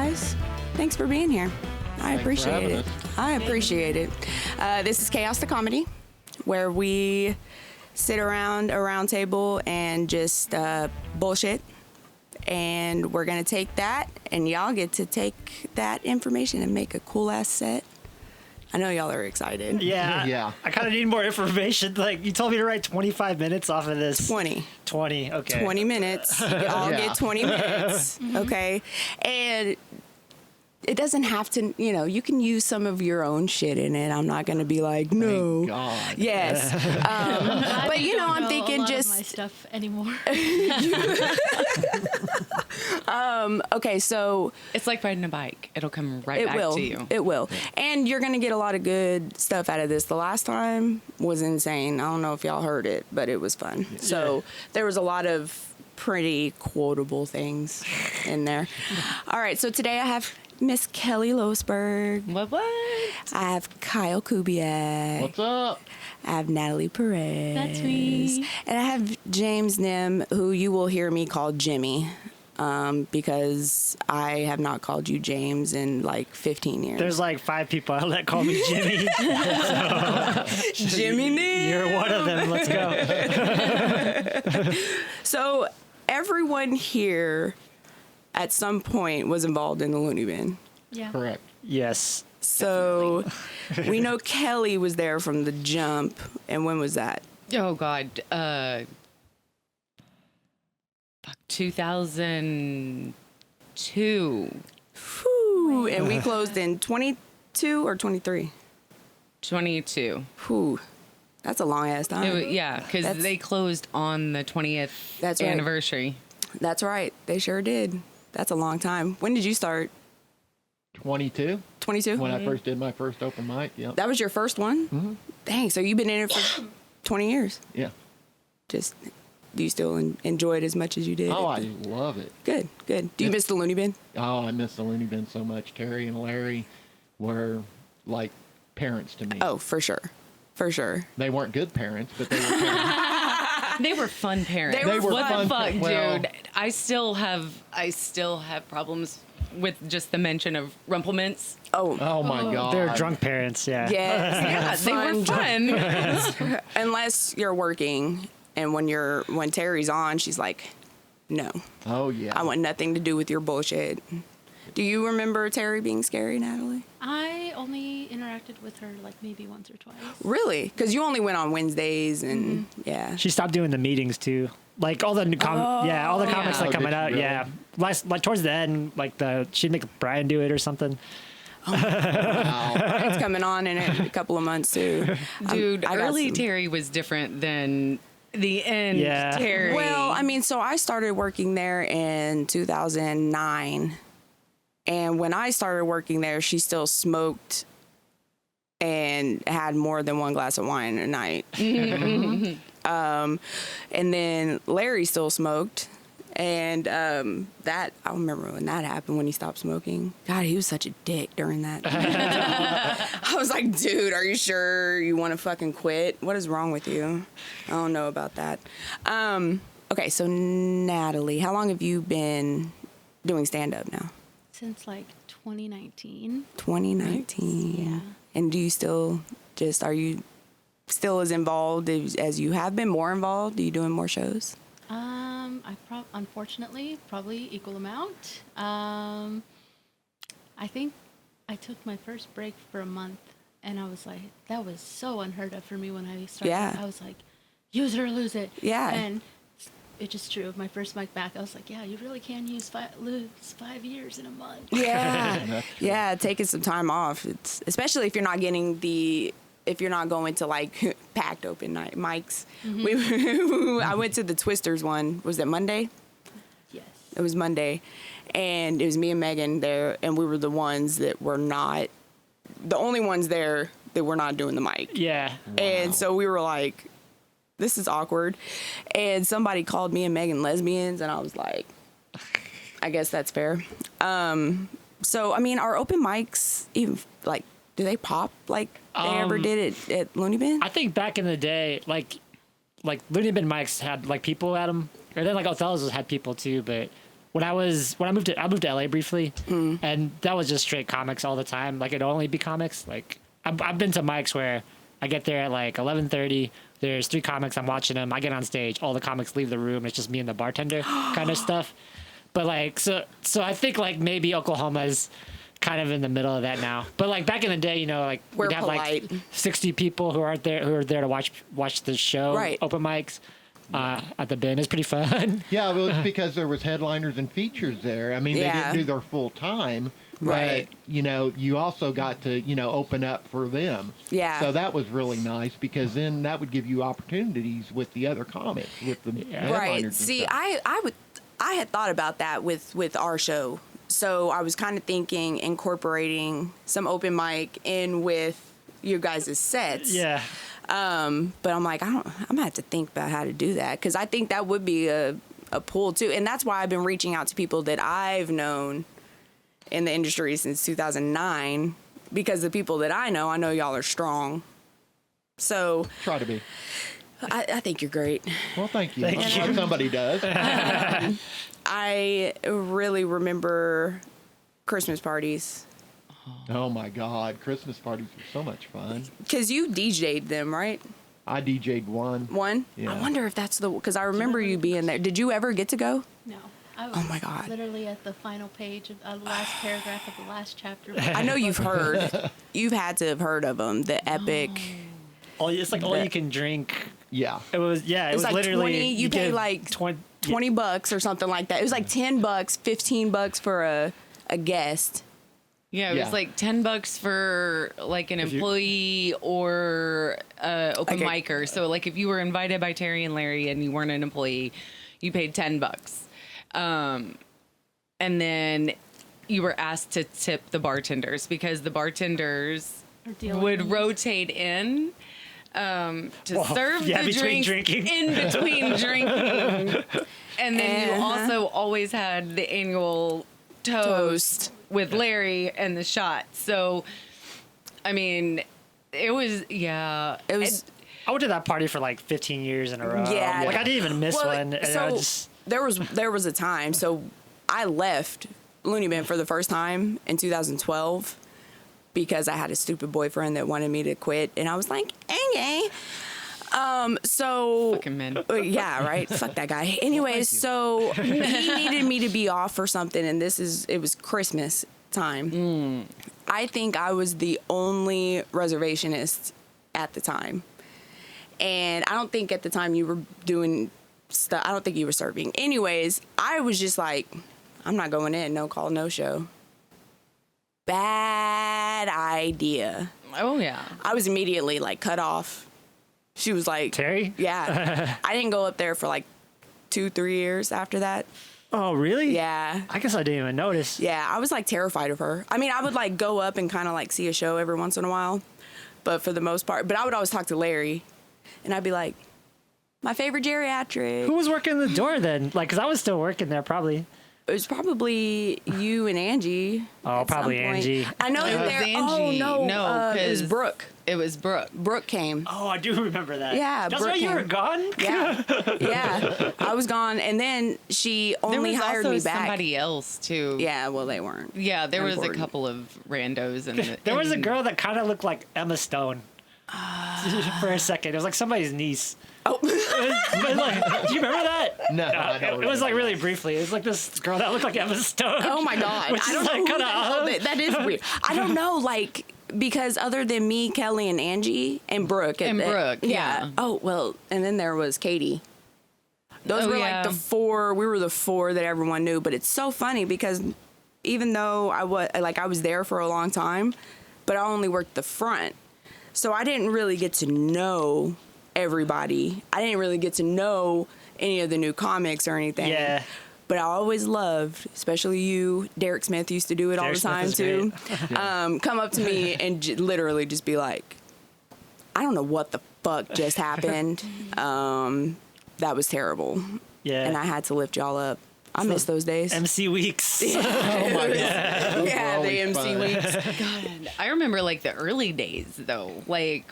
guys. Thanks for being here. I appreciate it. I appreciate it. This is Chaos the Comedy, where we sit around a round table and just bullshit. And we're going to take that, and y'all get to take that information and make a cool-ass set. I know y'all are excited. Yeah. I kind of need more information. Like, you told me to write 25 minutes off of this. 20, okay. 20 minutes. You all get 20 minutes, okay? And it doesn't have to, you can use some of your own shit in it. I'm not going to be like, no. Thank God. Yes. But, I'm thinking just. My stuff anymore. Okay, so. It's like riding a bike. It'll come right back to you. It will. Yeah. And you're going to get a lot of good stuff out of this. The last time was insane. I don't know if y'all heard it, but it was fun. Yeah. So there was a lot of pretty quotable things in there. All right, so today I have Miss Kelly Loessburg. What? I have Kyle Kubiak. What's up? I have Nataly Perez. That's me. And I have James Nghiem, who you will hear me call Jimmy. Because I have not called you James in like 15 years. There's like 5 people that call me Jimmy. Jimmy Nghiem. You're one of them. Let's go. So everyone here at some point was involved in the Loony Bin. Yeah. Correct. Yes. So we know Kelly was there from the jump. And when was that? Oh, God. 2002. Whew. And we closed in 22 or 23? 22. Whew. That's a long ass time. Because they closed on the 20th anniversary. That's right. They sure did. That's a long time. When did you start? 22. 22? When I first did my first open mic, yep. That was your first one? Mm-hmm. Dang, so you've been in it for 20 years? Yeah. Do you still enjoy it as much as you did? Oh, I love it. Good. Do you miss the Loony Bin? Oh, I miss the Loony Bin so much. Terry and Larry were like parents to me. Oh, for sure. They weren't good parents, but they were parents. They were fun parents. They were what fun. the fuck, Well, dude? I still have problems with just the mention of Rumple Mints. Oh my God. They're drunk parents, yeah. Yes. They were fun. Unless you're working, and when Terry's on, she's like, no. Oh yeah. I want nothing to do with your bullshit. Do you remember Terry being scary, Nataly? I only interacted with her like maybe once or twice. Really? Because you only went on Wednesdays and yeah. She stopped doing the meetings too. Like all the all the comics like coming out, really? yeah. Like towards the end, like she'd make Brian do it or something. Wow. It's coming on in a couple of months too. Dude, early Terry was different than the end Terry. Well, I mean, so I started working there in 2009. And when I started working there, she still smoked and had more than one glass of wine a night. And then Larry still smoked. And that, I remember when that happened, when he stopped smoking. God, he was such a dick during that. I was like, dude, are you sure you want to fucking quit? What is wrong with you? I don't know about that. Okay, so Nataly, how long have you been doing stand-up now? Since like 2019. 2019. Yeah. And do you still are you still as involved as you have been, more involved? Are you doing more shows? Unfortunately, probably equal amount. I think I took my first break for a month, and I was like, that was so unheard of for me when I started. Yeah. I was like, use it or lose it. Yeah. And it's just true. My first mic back, I was like, yeah, you really can lose 5 years in a month. Yeah. Yeah, taking some time off. It's especially if you're not getting if you're not going to like packed open night mics. Mm-hmm. I went to the Twisters one. Was it Monday? Yes. It was Monday. And it was me and Megan there, and we were the ones that were not, the only ones there that were not doing the mic. Yeah. Wow. And so we were like, this is awkward. And somebody called me and Megan lesbians, and I was like, I guess that's fair. So, I mean, are open mics even, like, do they pop like they ever did at Loony Bin? I think back in the day, like Loony Bin mics had like people at them, or then like Othello's had people too, but when I moved to LA briefly, and that was just straight comics all the time. Like it'd only be comics. Like I've been to mics where I get there at like 11:30. There's 3 comics. I'm watching them. I get on stage. All the comics leave the room. It's just me and the bartender kind of stuff. But like, so I think like maybe Oklahoma's kind of in the middle of that now. But like back in the day, you know, like We're we'd have polite. like 60 people who are there to watch the show, Right. open mics at the bin. It's pretty fun. Yeah, well, it's because there was headliners and features there. I mean, they Yeah. didn't do their full time. Right. But, you know, you also got to, you know, open up for them. Yeah. So that was really nice because then that would give you opportunities with the other comics, with the headliners Right. and See, stuff. I had thought about that with our show. So I was kind of thinking incorporating some open mic in with your guys' sets. Yeah. But I'm like, I'm gonna have to think about how to do that because I think that would be a pull too, and that's why I've been reaching out to people that I've known in the industry since 2009 because the people that I know y'all are strong. So Try to be. I think you're great. Well, thank you. Thank I'm you. glad somebody does. I really remember Christmas parties Oh, my God. Christmas parties were so much fun. because you DJ'd them, right? I DJ'd one. One. Yeah. I wonder if that's because I remember you being there. Did you ever get to go? No. I was Oh my God. literally at the final page of the last paragraph of the last chapter. I know you've heard. You've had to have heard of them. The epic. It's like all you can drink. Yeah. It was It was like literally 20. You pay get like 20. $20 or something like that. It was like $10, $15 for a guest. Yeah, it Yeah. was like $10 for like an employee or open Like micer. So like if you were invited by Terry and Larry and you weren't an employee, you paid $10. And then you were asked to tip the bartenders because the bartenders Or dealing would with- rotate in to serve yeah, the between drinks drinking. in between drinking. And then you also always had the annual toast with Larry and the shot. So, I mean, it was, yeah. It was. I went to that party for like 15 years in a row. Yeah. Like I didn't even miss Well, one. And so I just, there was a time. So I left Looney Bin for the first time in 2012 because I had a stupid boyfriend that wanted me to quit, and I was like, "Hey." So Fucking men. yeah, right. Fuck that guy. Anyways, so he needed me to be off for something, and it was Christmas time. I think I was the only reservationist at the time. And I don't think at the time you were doing stuff. I don't think you were serving. Anyways, I was just like, I'm not going in. No call, no show. Bad idea. Oh, yeah. I was immediately like cut off. She was like, Terry? Yeah. I didn't go up there for like 2-3 years after that. Oh, really? Yeah. I guess I didn't even notice. Yeah. I was like terrified of her. I mean, I would like go up and kind of like see a show every once in a while. But for the most part, I would always talk to Larry. And I'd be like, my favorite geriatric. Who was working the door then? Like, because I was still working there probably. It was probably you and Angie. Oh, at probably some point. Angie. I know It that was there. Angie. Oh, no. No, it was 'cause- Brooke. It was Brooke. Brooke came. Oh, I do remember that. Yeah, That's Brooke why you were came. gone? Yeah. Yeah. I was gone. And then she There only was hired also me back. somebody else, too. Yeah, well, they weren't. Yeah, there was a Important. couple of randos. There was a and- girl that kind of looked like Emma Stone. For a second. It was like somebody's niece. Oh, It was like, do you remember that? No, I It don't was like remember really that. briefly. It was like this girl that looked like Emma Stone. oh my God. Which I is don't know like who kinda the hell odd. that is weird. I don't know, like, because other than me, Kelly, and Angie, and Brooke. And Brooke, yeah. Oh, well, and then there was Katie. Those were yeah. like the four. We were the four that everyone knew. But it's so funny because even though I was there for a long time, but I only worked the front, so I didn't really get to know everybody. I didn't really get to know any of the new comics or anything. Yeah. But I always loved, especially you. Derek Smith used to do it all Derek the Smith time is too. great. Come up to me and literally just be like, "I don't know what the fuck just happened. That was terrible." Yeah. And I had to lift y'all up. I miss those days. MC Weeks. yeah, the always MC fun. weeks. God, I remember like the early days though. Like,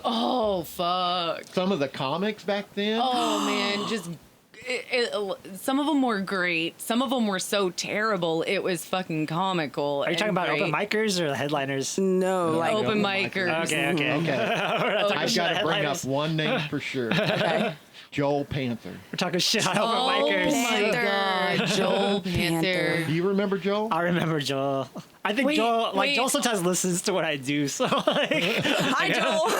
oh fuck. Some of the comics back then. Oh man, just some of them were great. Some of them were so terrible, it was fucking comical. Are you talking about open micers or the headliners? No, like Open micers. Okay. Okay. I've got to bring up headliners. one name for sure. okay. Joel Panther. We're talking shit on open Oh micers. my god, Joel Panther. Do you remember Joel? I remember Joel. I think Wait, Joel, like wait. Joel sometimes listens to what I do, so like, Hi, Joel.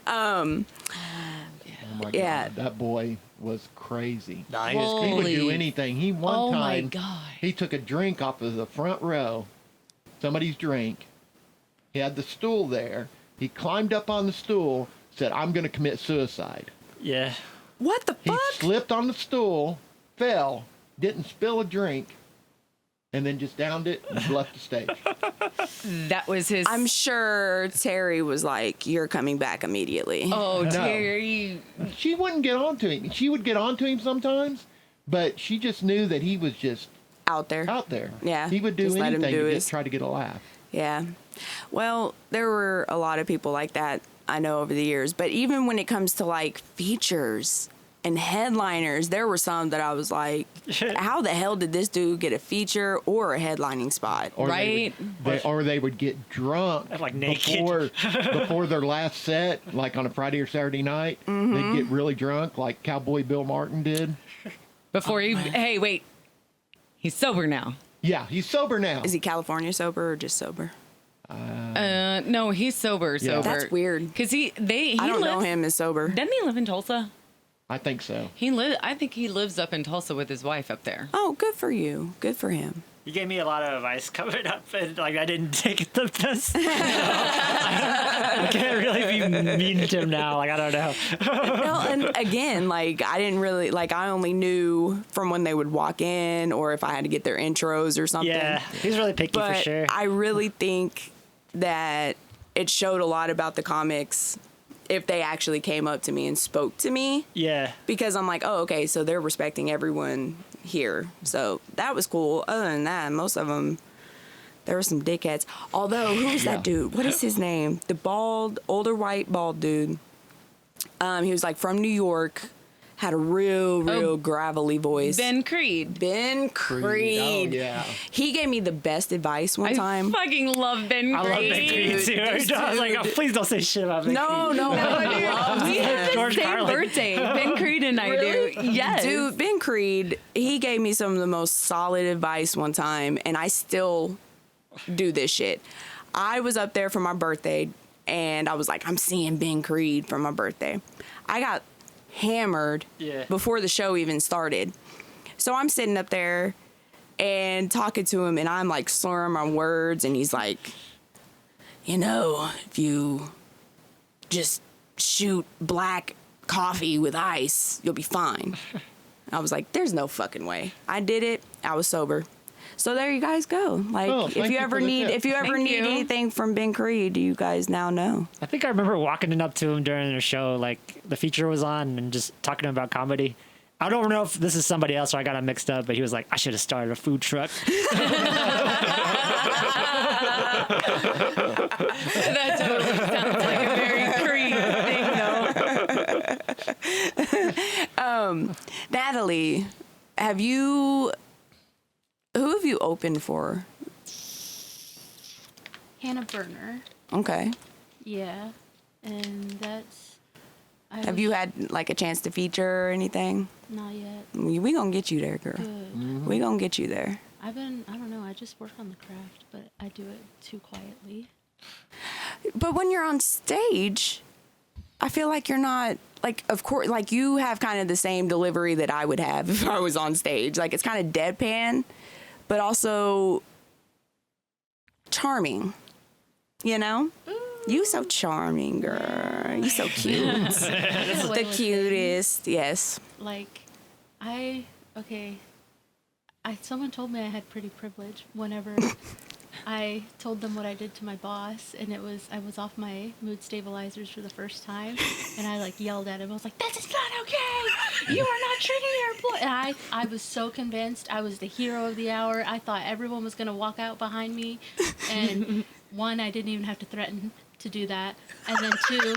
Oh my Yeah. God, that boy was crazy. nah, he was He would do Holy- anything. He Oh one my time god. he took a drink off of the front row, somebody's drink. He had the stool there. He climbed up on the stool, said, "I'm going to commit suicide." yeah. What the He fuck? slipped on the stool, fell, didn't spill a drink, and then just downed it and left the stage. That was his. I'm sure Terry was like, "You're coming back immediately." Oh, No. Terry. She wouldn't get on to him. She would get on to him sometimes, but she just knew that he was just Out there. out there. Yeah, He would do just let him anything do to his- try to get a laugh. Yeah. Well, there were a lot of people like that I know over the years, but even when it comes to like features and headliners, there were some that I was like, how the hell did this dude get a feature or a headlining spot? Or Right. they would get drunk Like naked. before their last set, like on a Friday or Saturday night. They'd get really drunk, like Cowboy Bill Martin did. Before he. Hey, wait. He's sober now. Yeah, he's sober now. Is he California sober or just sober? No, he's sober. Yeah. Sober. That's weird. Cause he I don't know him as sober. Doesn't he live in Tulsa? I think so. I think he lives up in Tulsa with his wife up there. Oh, good for you. Good for him. You gave me a lot of advice coming up, and like I didn't take it the best. I can't really be mean to him now. Like I don't know. Well, and again, like I didn't really like. I only knew from when they would walk in, or if I had to get their intros or something. Yeah, he's really picky But for sure. I really think that it showed a lot about the comics if they actually came up to me and spoke to me, Yeah. because I'm like, oh, okay, so they're respecting everyone here. So that was cool. Other than that, most of them, there were some dickheads. Although, who's that dude? What is his name? The bald, older white bald dude. He was like from New York, had a real gravelly voice. Ben Creed. Ben Creed. Oh, yeah. He gave me the best advice one I time. fucking love Ben Creed. I love Ben Creed too. I was like, oh, please don't say shit about Ben No, Creed. no, We have the George same Carlin. birthday. Ben Creed and I do. Yes. Dude, Ben Creed, he gave me some of the most solid advice one time, and I still do this shit. I was up there for my birthday, and I was like, I'm seeing Ben Creed for my birthday. I got hammered before the show even started. So I'm sitting up there and talking to him, and I'm like slurring my words, and he's like, you know, if you just shoot black coffee with ice, you'll be fine. I was like, there's no fucking way. I did it. I was sober. So there you guys go. Like, Oh, if thank you you ever for the need, tip. if you ever Thank need you. anything from Ben Creed, you guys now know. I think I remember walking up to him during the show, like the feature was on, and just talking to him about comedy. I don't know if this is somebody else or I got him mixed up, but he was like, I should have started a food truck. That totally sounds like a very Creed thing, though. Nataly, who have you opened for? Hannah Burner. Okay. Yeah. And that's. Have you had like a chance to feature or anything? Not yet. We gonna get you there, girl. Good. We gonna get you there. I don't know, I just work on the craft, but I do it too quietly. But when you're on stage, I feel like you're not, like, of course, like you have kind of the same delivery that I would have if I was on stage. Like, it's kind of deadpan, but also charming, you know? You so charming, girl. You so cute. The cutest, yes. Like, someone told me I had pretty privilege whenever I told them what I did to my boss, and I was off my mood stabilizers for the first time, and I like yelled at him. I was like, "This is not okay! You are not treating your employee." And I was so convinced I was the hero of the hour. I thought everyone was gonna walk out behind me, and one, I didn't even have to threaten to do that. And then 2,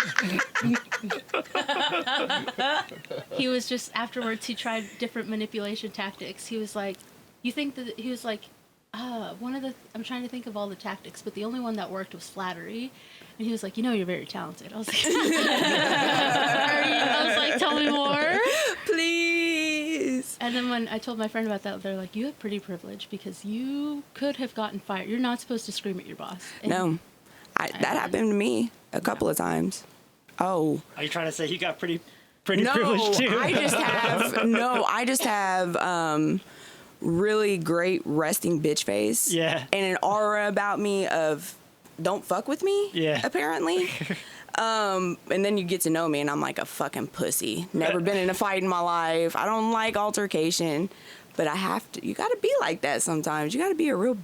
he was just, afterwards, he tried different manipulation tactics. He was like, I'm trying to think of all the tactics, but the only one that worked was flattery. And he was like, you're very talented. I was like, tell me more. Please. And then when I told my friend about that, they're like, you have pretty privilege because you could have gotten fired. You're not supposed to scream at your boss. And No. That happened to me a couple of times. Oh. Are you trying to say you got pretty privileged too? I just have really great resting bitch face. Yeah. And an aura about me of don't fuck with me. Yeah. Apparently. And then you get to know me and I'm like a fucking pussy. Never been in a fight in my life. I don't like altercation. But you gotta be like that sometimes. You gotta be a real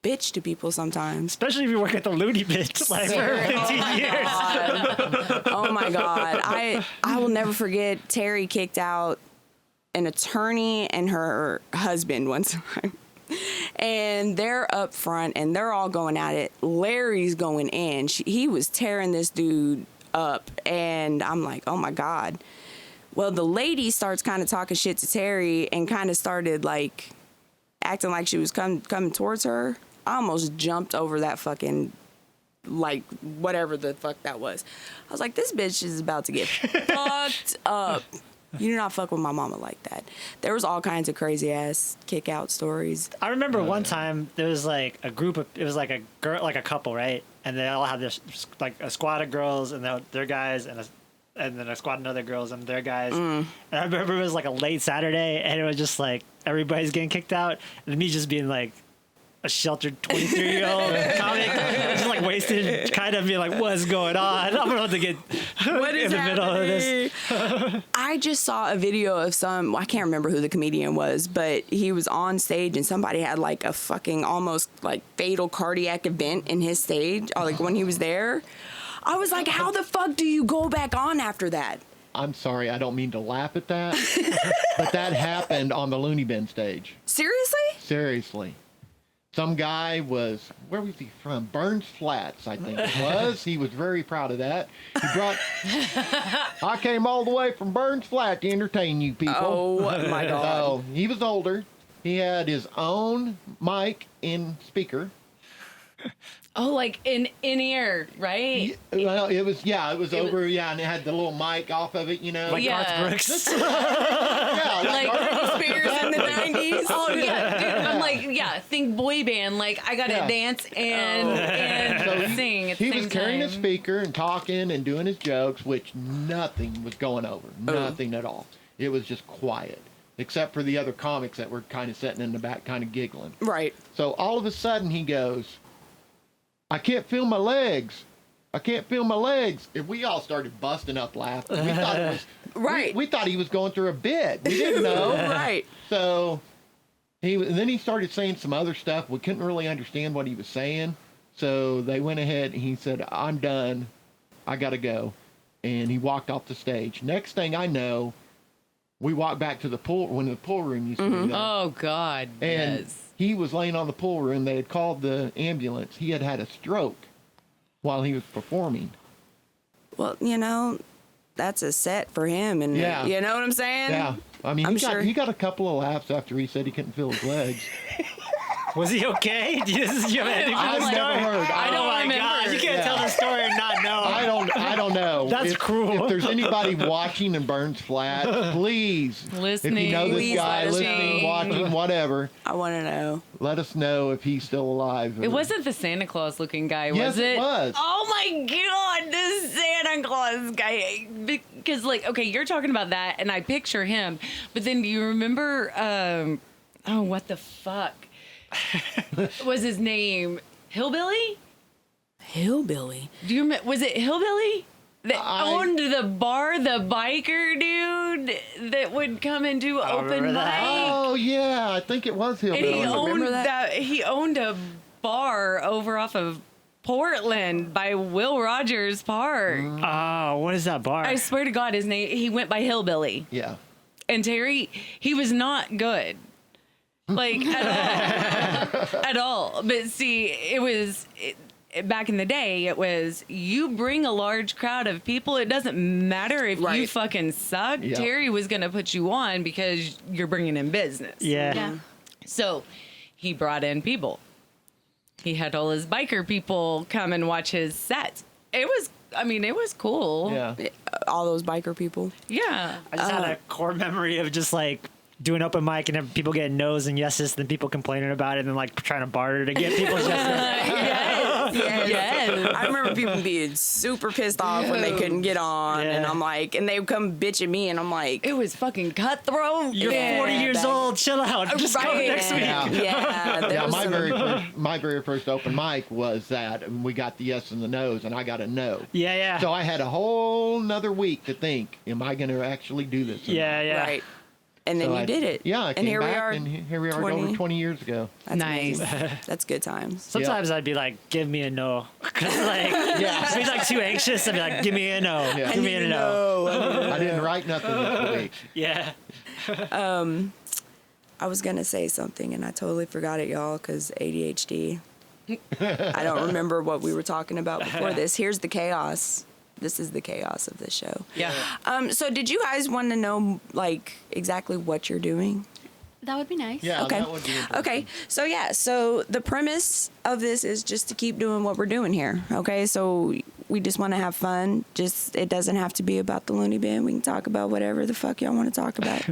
bitch to people sometimes. Especially if you work at the Loony Bitch like for 15 years. Oh my God. I will never forget Terry kicked out an attorney and her husband one time. And they're up front and they're all going at it. Larry's going in. He was tearing this dude up. And I'm like, oh my God. Well, the lady starts kind of talking shit to Terry and kind of started like acting like she was coming towards her. I almost jumped over that fucking, like, whatever the fuck that was. I was like, this bitch is about to get fucked up. You do not fuck with my mama like that. There was all kinds of crazy ass kick out stories. I remember one time there was like a group of, it was like a girl, like a couple, right? And they all had this, like a squad of girls and their guys and then a squad of other girls and their guys. And I remember it was like a late Saturday and it was just like everybody's getting kicked out and me just being like a sheltered 23-year-old comic, just like wasted, kind of being like, what's going on? I'm about to get in the middle of this. I just saw a video of I can't remember who the comedian was, but he was on stage and somebody had like a fucking almost like fatal cardiac event in his stage, or like when he was there. I was like, how the fuck do you go back on after that? I'm sorry, I don't mean to laugh at that, but that happened on the Looney Bin stage. Seriously? Seriously. Some guy was, where was he from? Burns Flats, I think it was. He was very proud of that. I came all the way from Burns Flat to entertain you people. Oh my God. So he was older. He had his own mic and speaker. Oh, like in ear, right? Well, it was over, and it had the little mic off of it, Like Yeah. Garth Brooks. Yeah, Like Garth- Spears in the 90s. Oh yeah, dude. I'm like, think boy band. Like I gotta Yeah. dance and So sing at the he same was carrying time. his speaker and talking and doing his jokes, which nothing was going over. Nothing at all. It was just quiet, except for the other comics that were kind of sitting in the back, kind of giggling. Right. So all of a sudden he goes, I can't feel my legs. I can't feel my legs. And we all started busting up laughing. We thought it was Right. We thought he was going through a bit. We didn't know. Right. So and then he started saying some other stuff. We couldn't really understand what he was saying. So they went ahead and he said, I'm done. I got to go. And he walked off the stage. Next thing I know, we walked back to the pool, when the pool room used to be there. Oh God. And yes. he was laying on the pool room. They had called the ambulance. He had had a stroke while he was performing. Well, that's a set for him. And Yeah. you know what I'm saying? Yeah. I mean, I'm he sure. got a couple of laughs after he said he couldn't feel his legs. Was he okay? Do you have anything for I've the never story? heard. I don't Oh my remember. God, you can't Yeah. tell the story and not know. I don't know. That's cruel. If there's anybody watching in Burns Flat, please, if Listening. you know this Please guy, let us listening, know. watching, whatever, I want to know. let us know if he's still alive. It wasn't the Santa Claus looking guy, Yes, was it? it was. Oh my God, the Santa Claus guy. Because, okay, you're talking about that, and I picture him. But then do you remember, what the fuck was his name? Hillbilly? Hillbilly. Do you remember? Was it Hillbilly? That owned the bar, the biker dude that would come and do don't open remember mic. that. Oh yeah, I think it was And Hillbilly. he owned remember that? he owned a bar over off of Portland by Will Rogers Park. Oh, what is that bar? I swear to God, his name, he went by Hillbilly. Yeah. And Terry, he was not good. Like, at all. At all. But see, back in the day, it was you bring a large crowd of people. It doesn't matter if you Right. fucking suck. Yeah. Terry was going to put you on because you're bringing in business. Yeah. Yeah. So he brought in people. He had all his biker people come and watch his sets. It was cool. Yeah. All those biker people. Yeah. I just had a core memory of just like doing open mic and then people getting no's and yeses, then people complaining about it and then like trying to barter to get people's yeses. Yes. I remember people being super pissed off when they couldn't get on, and Yeah. I'm like, and they would come bitch at me, and I'm like, It was fucking cutthroat. You're Yeah, 40 years that- old. Chill out. Just come Right. next week. Yeah. yeah, there Yeah, was my very first open mic was that, and we got the yes and the no's, and I got a no. Yeah, yeah. So I had a whole nother week to think, am I going to actually do this? or yeah, not? yeah. right. And then So you I did it. Yeah, I and came here back, we are. and here we are 20. over 20 years ago. That's Nice. amazing. That's good times. Sometimes I'd be like, give me a no. Because like, Yeah. if he's like too anxious, I'd be like, give me a no. Yeah. Give me a no. I didn't write nothing this week. Yeah. I was gonna say something and I totally forgot it, y'all, because ADHD. I don't remember what we were talking about before this. Here's the chaos. This is the chaos of this show. Yeah. So did you guys want to know like exactly what you're doing? That would be nice. Yeah, Okay. that would be interesting. Okay. So the premise of this is just to keep doing what we're doing here. Okay. So we just want to have fun. Just, it doesn't have to be about the Loony Bin. We can talk about whatever the fuck y'all want to talk about.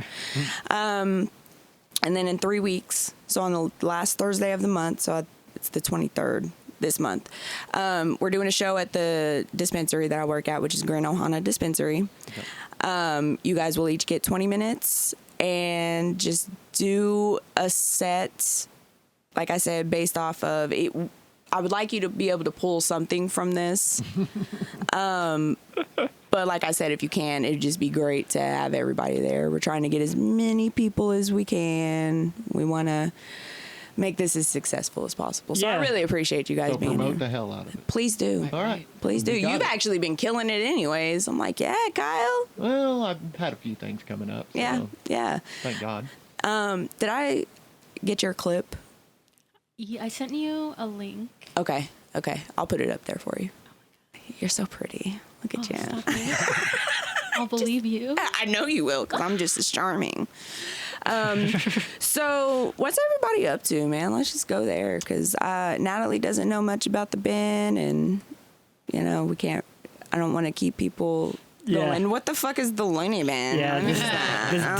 And then in 3 weeks, so on the last Thursday of the month, so it's the 23rd this month, we're doing a show at the dispensary that I work at, which is Green Ohana Dispensary. You guys will each get 20 minutes and just do a set, like I said, based off of it. I would like you to be able to pull something from this. But like I said, if you can, it'd just be great to have everybody there. We're trying to get as many people as we can. We want to make this as successful as possible. So I Yeah. really appreciate you guys So being promote here. the hell out of it. Please do. All right. Please do. You got You've it. actually been killing it anyways. I'm like, yeah, Kyle. Well, I've had a few things coming up. So Yeah, yeah. Thank God. Did I get your clip? Yeah, I sent you a link. Okay. I'll put it up there for you. You're so pretty. Look at you. Stop it. I'll believe you. I know you will, because I'm just as charming. So what's everybody up to, man? Let's just go there, because Nataly doesn't know much about the bin, and we can't. I don't want to keep people Yeah. going. What the fuck is the Loony Bin? Yeah, this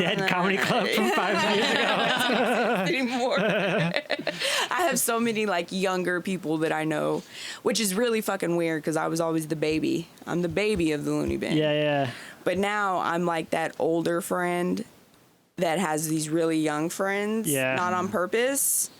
dead comedy club from 5 years ago. Anymore. I have so many like younger people that I know, which is really fucking weird because I was always the baby. I'm the baby of the Loony Bin. Yeah, yeah. But now I'm like that older friend that has these really young friends, Yeah. not on purpose.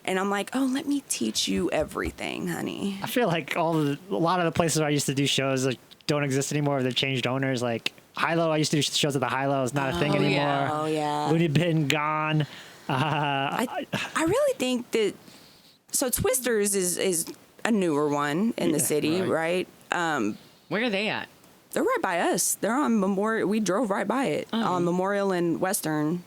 And I'm like, oh, let me teach you everything, honey. I feel like a lot of the places where I used to do shows like don't exist anymore. They've changed owners. Like Hilo, I used to do shows at the Hilo. It's not a thing anymore. yeah. Oh, yeah. Loony Bin gone. I really think that, so Twisters is a newer one in the city, right? Where are they at? They're right by us. They're on Memorial. We drove right by it on Memorial and Western,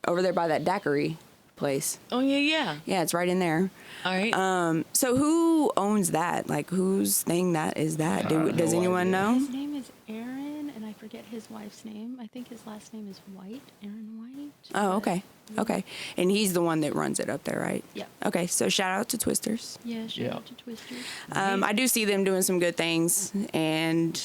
over there by that daiquiri place. Oh, yeah. Yeah, it's right in there. All right. So who owns that? Like, whose thing that is that? Does no anyone idea. know? His name is Aaron, and I forget his wife's name. I think his last name is White. Aaron White. Oh, okay. Okay. And he's the one that runs it up there, right? Yep. Okay, so shout out to Twisters. Yeah, shout Yeah. out to Twisters. I do see them doing some good things and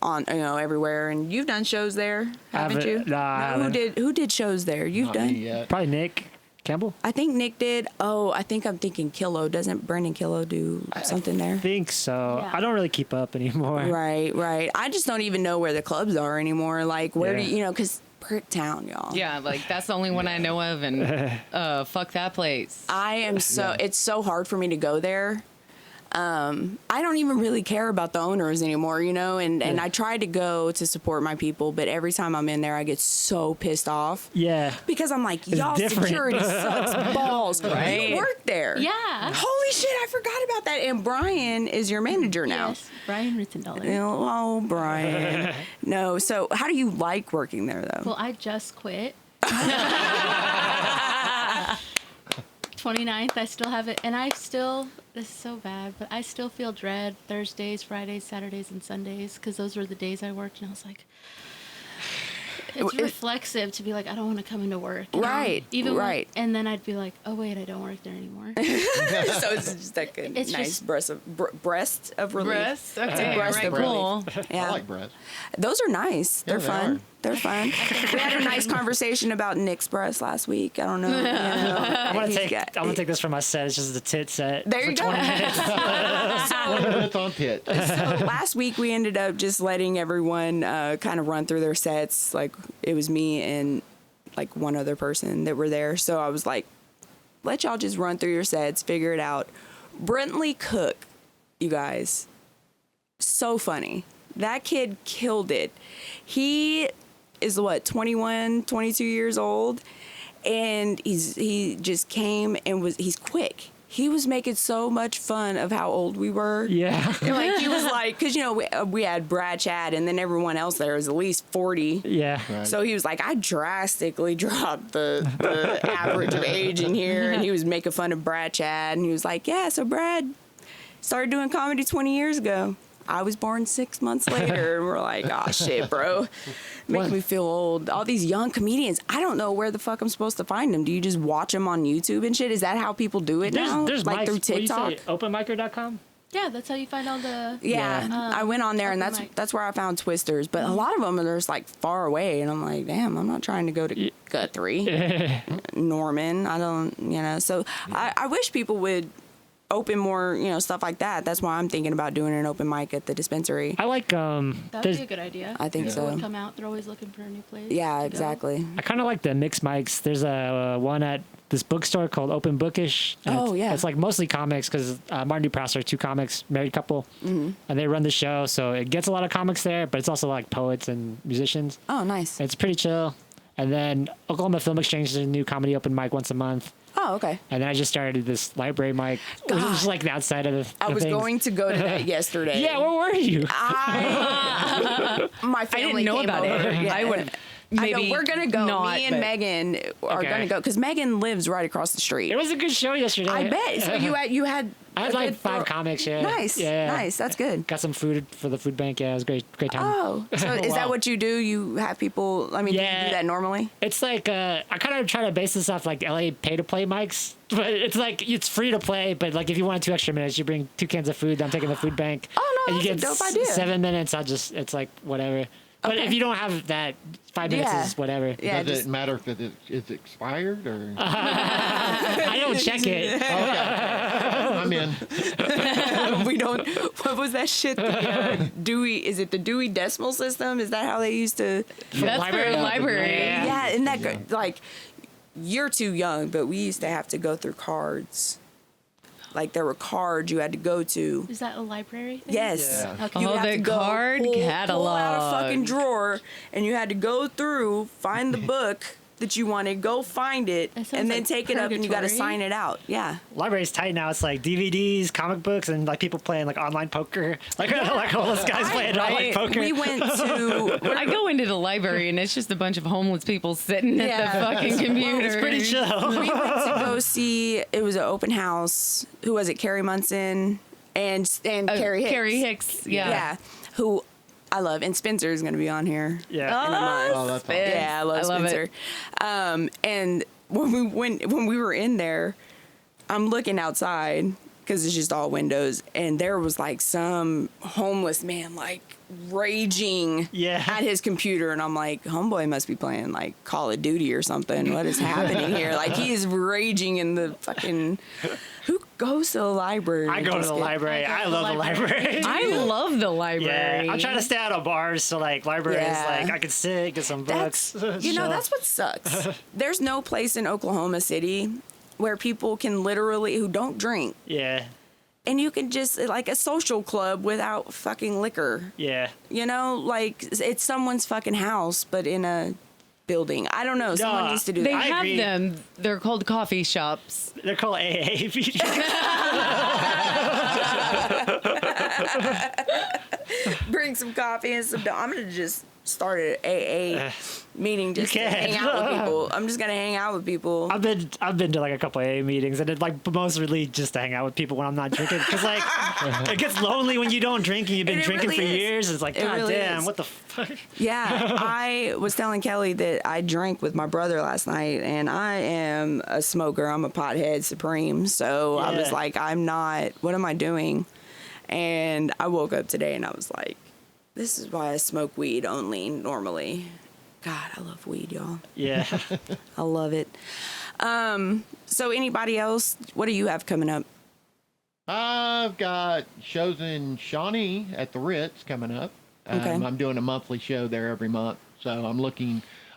on everywhere. And you've done shows there, haven't you? No, I haven't. Who did shows there? You've Not done. me yet. Probably Nick Campbell. I think Nick did. Oh, I think I'm thinking Killo. Doesn't Brendan Killo do something there? I think so. Yeah. I don't really keep up anymore. Right. I just don't even know where the clubs are anymore. Like, where Yeah. do you because Bricktown, y'all. Yeah, like that's the only one I know of, and fuck that place. I am it's so hard for me to go there. I don't even really care about the owners anymore, and I try to go to support my people, but every time I'm in there, I get so pissed off. Yeah. Because I'm like, y'all different. security sucks balls. Right. You work there. Yeah. Holy shit, I forgot about that. And Brian is your manager now. Yes, Brian Ritzendaler. Oh, Brian. No, so how do you like working there, though? Well, I just quit. 29th, I still have it, and this is so bad, but I still feel dread Thursdays, Fridays, Saturdays, and Sundays, because those were the days I worked, and I was like, it's reflexive to be like, I don't want to come into work. Right, right. And then I'd be like, oh, wait, I don't work there anymore. So it's just like a It's nice just- breast of relief. Breast? Okay, It's a breast right, of cool. relief. Yeah. I like breasts. Those are nice. They're they fun. are. They're fun. We had a nice conversation about Nick's breast last week. I don't know. I'm gonna take this from my set. It's just the tit set. There you for go. 20 minutes. 20 minutes on tit. So last week we ended up just letting everyone kind of run through their sets. Like it was me and like one other person that were there. So I was like, let y'all just run through your sets, figure it out. Brentley Cook, you guys, so funny. That kid killed it. He is 21, 22 years old, and he just came and he's quick. He was making so much fun of how old we were. Yeah. And like he was like, because we had Brad, Chad, and then everyone else there was at least 40. Yeah. Right. So he was like, I drastically dropped the average of age in here, and he was making fun of Brad, Chad, and he was like, yeah, so Brad started doing comedy 20 years ago. I was born 6 months later, and we're like, oh shit, bro, making me feel old. All these young comedians, I don't know where the fuck I'm supposed to find them. Do you just watch them on YouTube and shit? Is that how people do it now? There's like mics. through What do you TikTok? say, openmicer.com? Yeah, that's how you find all the... Yeah, I went on there, and open mic. that's where I found Twisters. But a lot of them are just like far away, and I'm like, damn, I'm not trying to go to Guthrie, Norman. I don't, So I wish people would open more, stuff like that. That's why I'm thinking about doing an open mic at the dispensary. I like That'd be a good idea. I think People so. would come out. They're always looking for a new place. Yeah, to go. exactly. I kind of like the mixed mics. There's a one at this bookstore called Open Bookish. And Oh, yeah. It's like mostly comics because Martin Duprass are two comics, married couple, and they run the show. So it gets a lot of comics there, but it's also like poets and musicians. Oh, nice. It's pretty chill. And then Oklahoma Film Exchange is a new comedy open mic once a month. Oh, okay. And then I just started this library mic, which is just like the outside of the I was things. going to go to that yesterday. Yeah, where were you? My family know came about over. it. Yeah. I would I know, maybe we're gonna go. not, Me and but- Megan are Okay. gonna go because Megan lives right across the street. It was a good show yesterday. I bet. So you had. I had a like good 5 comics. Yeah. Nice. Yeah. Nice. That's good. Got some food for the food bank. Yeah, it was great time. Oh, so is that Wow. what you do? You have people? I mean, do you Yeah. do that normally? It's like I kind of try to base this off like LA pay to play mics, but it's like it's free to play. But like if you want 2 extra minutes, you bring 2 cans of food. I'm taking the food bank. Oh, no, and you that's get a dope idea. 7 minutes. It's like whatever. But Okay. if you don't have that, 5 minutes Yeah. is whatever. Yeah. Does Just, it matter if it's expired or? I don't check it. I'm in. we don't. What was that shit? The Dewey? Is it the Dewey Decimal System? Is that how they used to? That's library? for library. Yeah. Yeah, isn't that good? Like, you're too young, but we used to have to go through cards. Like there were cards you had to go to. Is that a library thing? Yes. Yeah. Okay. You Oh, have the to go card pull out a catalog. fucking drawer, and you had to go through, find the book that you wanted, go find it, That sounds and then like take it up, and you got to purgatory. sign it out. Yeah. Library's tight now. It's like DVDs, comic books, and like people playing like online poker. Like homeless guys playing online right. poker. We went to. I go into the library and it's just a bunch of homeless people sitting Yeah. at the fucking computer. It's pretty chill. We went to go see. It was an open house. Who was it? Carrie Munson and Carrie Hicks. Carrie Hicks. Yeah. Yeah. Who I love, and Spencer is going to be on here. Yeah. in a month. Oh, that's awesome. Yeah, I love Spencer. it. And when we were in there, I'm looking outside because it's just all windows, and there was like some homeless man like raging Yeah. at his computer, and I'm like, homeboy must be playing like Call of Duty or something. What is happening here? Like he is raging in the fucking. Who goes to the library? I go to the library. I love the library. I love the library. Yeah, I'm trying to stay out of bars, so like libraries, Yeah. like I could sit, get some books. That's chill. that's what sucks. There's no place in Oklahoma City where people can literally who don't drink, Yeah, and you can just like a social club without fucking liquor. yeah. Like it's someone's fucking house, but in a building. I don't know. Someone needs to do They that. I have agree. them. They're called coffee shops. They're called AA. Bring some coffee and some. I'm gonna just start an AA meeting just to can. hang out with people. I'm just gonna hang out with people. I've been to like a couple AA meetings, and it's like mostly just to hang out with people when I'm not drinking, because like it gets lonely when you don't drink and you've been And it drinking really for is. years. It's like, It God really damn, is. what the fuck? Yeah, I was telling Kelly that I drank with my brother last night, and I am a smoker. I'm a pothead supreme. So I was Yeah. like, I'm not. What am I doing? And I woke up today, and I was like, this is why I smoke weed only normally. God, I love weed, y'all. Yeah. I love it. So anybody else? What do you have coming up? I've got shows in Shawnee at the Ritz coming up. Okay. I'm doing a monthly show there every month, so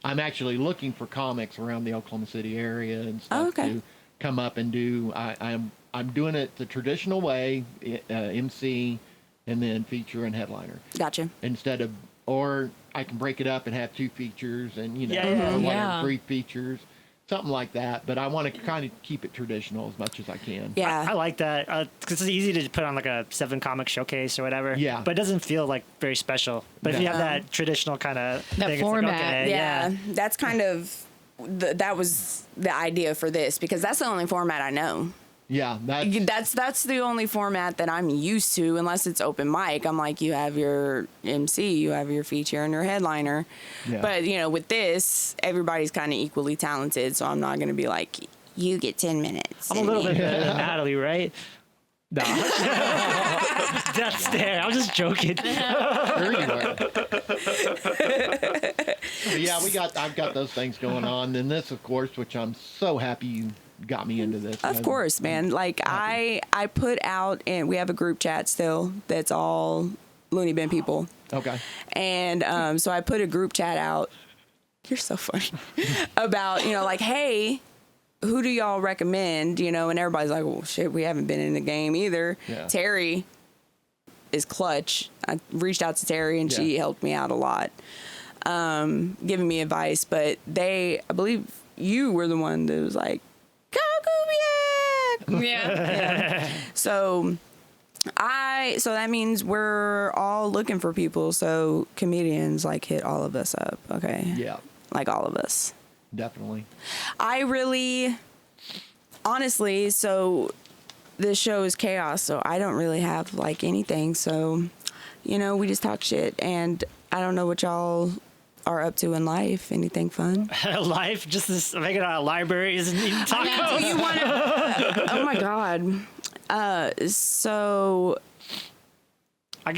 I'm actually looking for comics around the Oklahoma City area and stuff Oh, okay. to come up and do. I'm doing it the traditional way, MC, and then feature and headliner Gotcha. instead of, or I can break it up and have 2 features and Yeah. or whatever, Yeah. 3 features, something like that. But I want to kind of keep it traditional as much as I can. Yeah. I like that because it's easy to put on like a 7 comic showcase or whatever. Yeah. But it doesn't feel like very special. But if you have No. that traditional kind of That thing, format. it's like, okay, yeah, that's kind of that was the idea for this, because that's the only format I know. Yeah, That's the only format that I'm used to, unless it's open mic. I'm like, you have your MC, you have your feature, and your headliner. Yeah. But with this, everybody's kind of equally talented, so I'm not going to be like, you get 10 minutes. I'm a little bit better than Nataly, right? No. Death stare. I'm just joking. Sure you are. But yeah, I've got those things going on. And this, of course, which I'm so happy you got me into this. Of course, man. Like I put out, and we have a group chat still that's all Looney Bin people. Okay. And so I put a group chat out. You're so funny. About, like, hey, who do y'all recommend? And everybody's like, well, shit, we haven't been in the game either. Yeah. Terry is clutch. I reached out to Terry, and she helped me out a lot, giving me advice. But I believe you were the one that was like, go Kubiak! Yeah. So that means we're all looking for people. So comedians, like, hit all of us up. Okay. Yeah, Like all of us. definitely. I really, honestly, so this show is chaos, so I don't really have like anything. So, we just talk shit, and I don't know what y'all are up to in life. Anything fun? Life, just this, making out of libraries and eating tacos. Do you want to? Oh my god. So I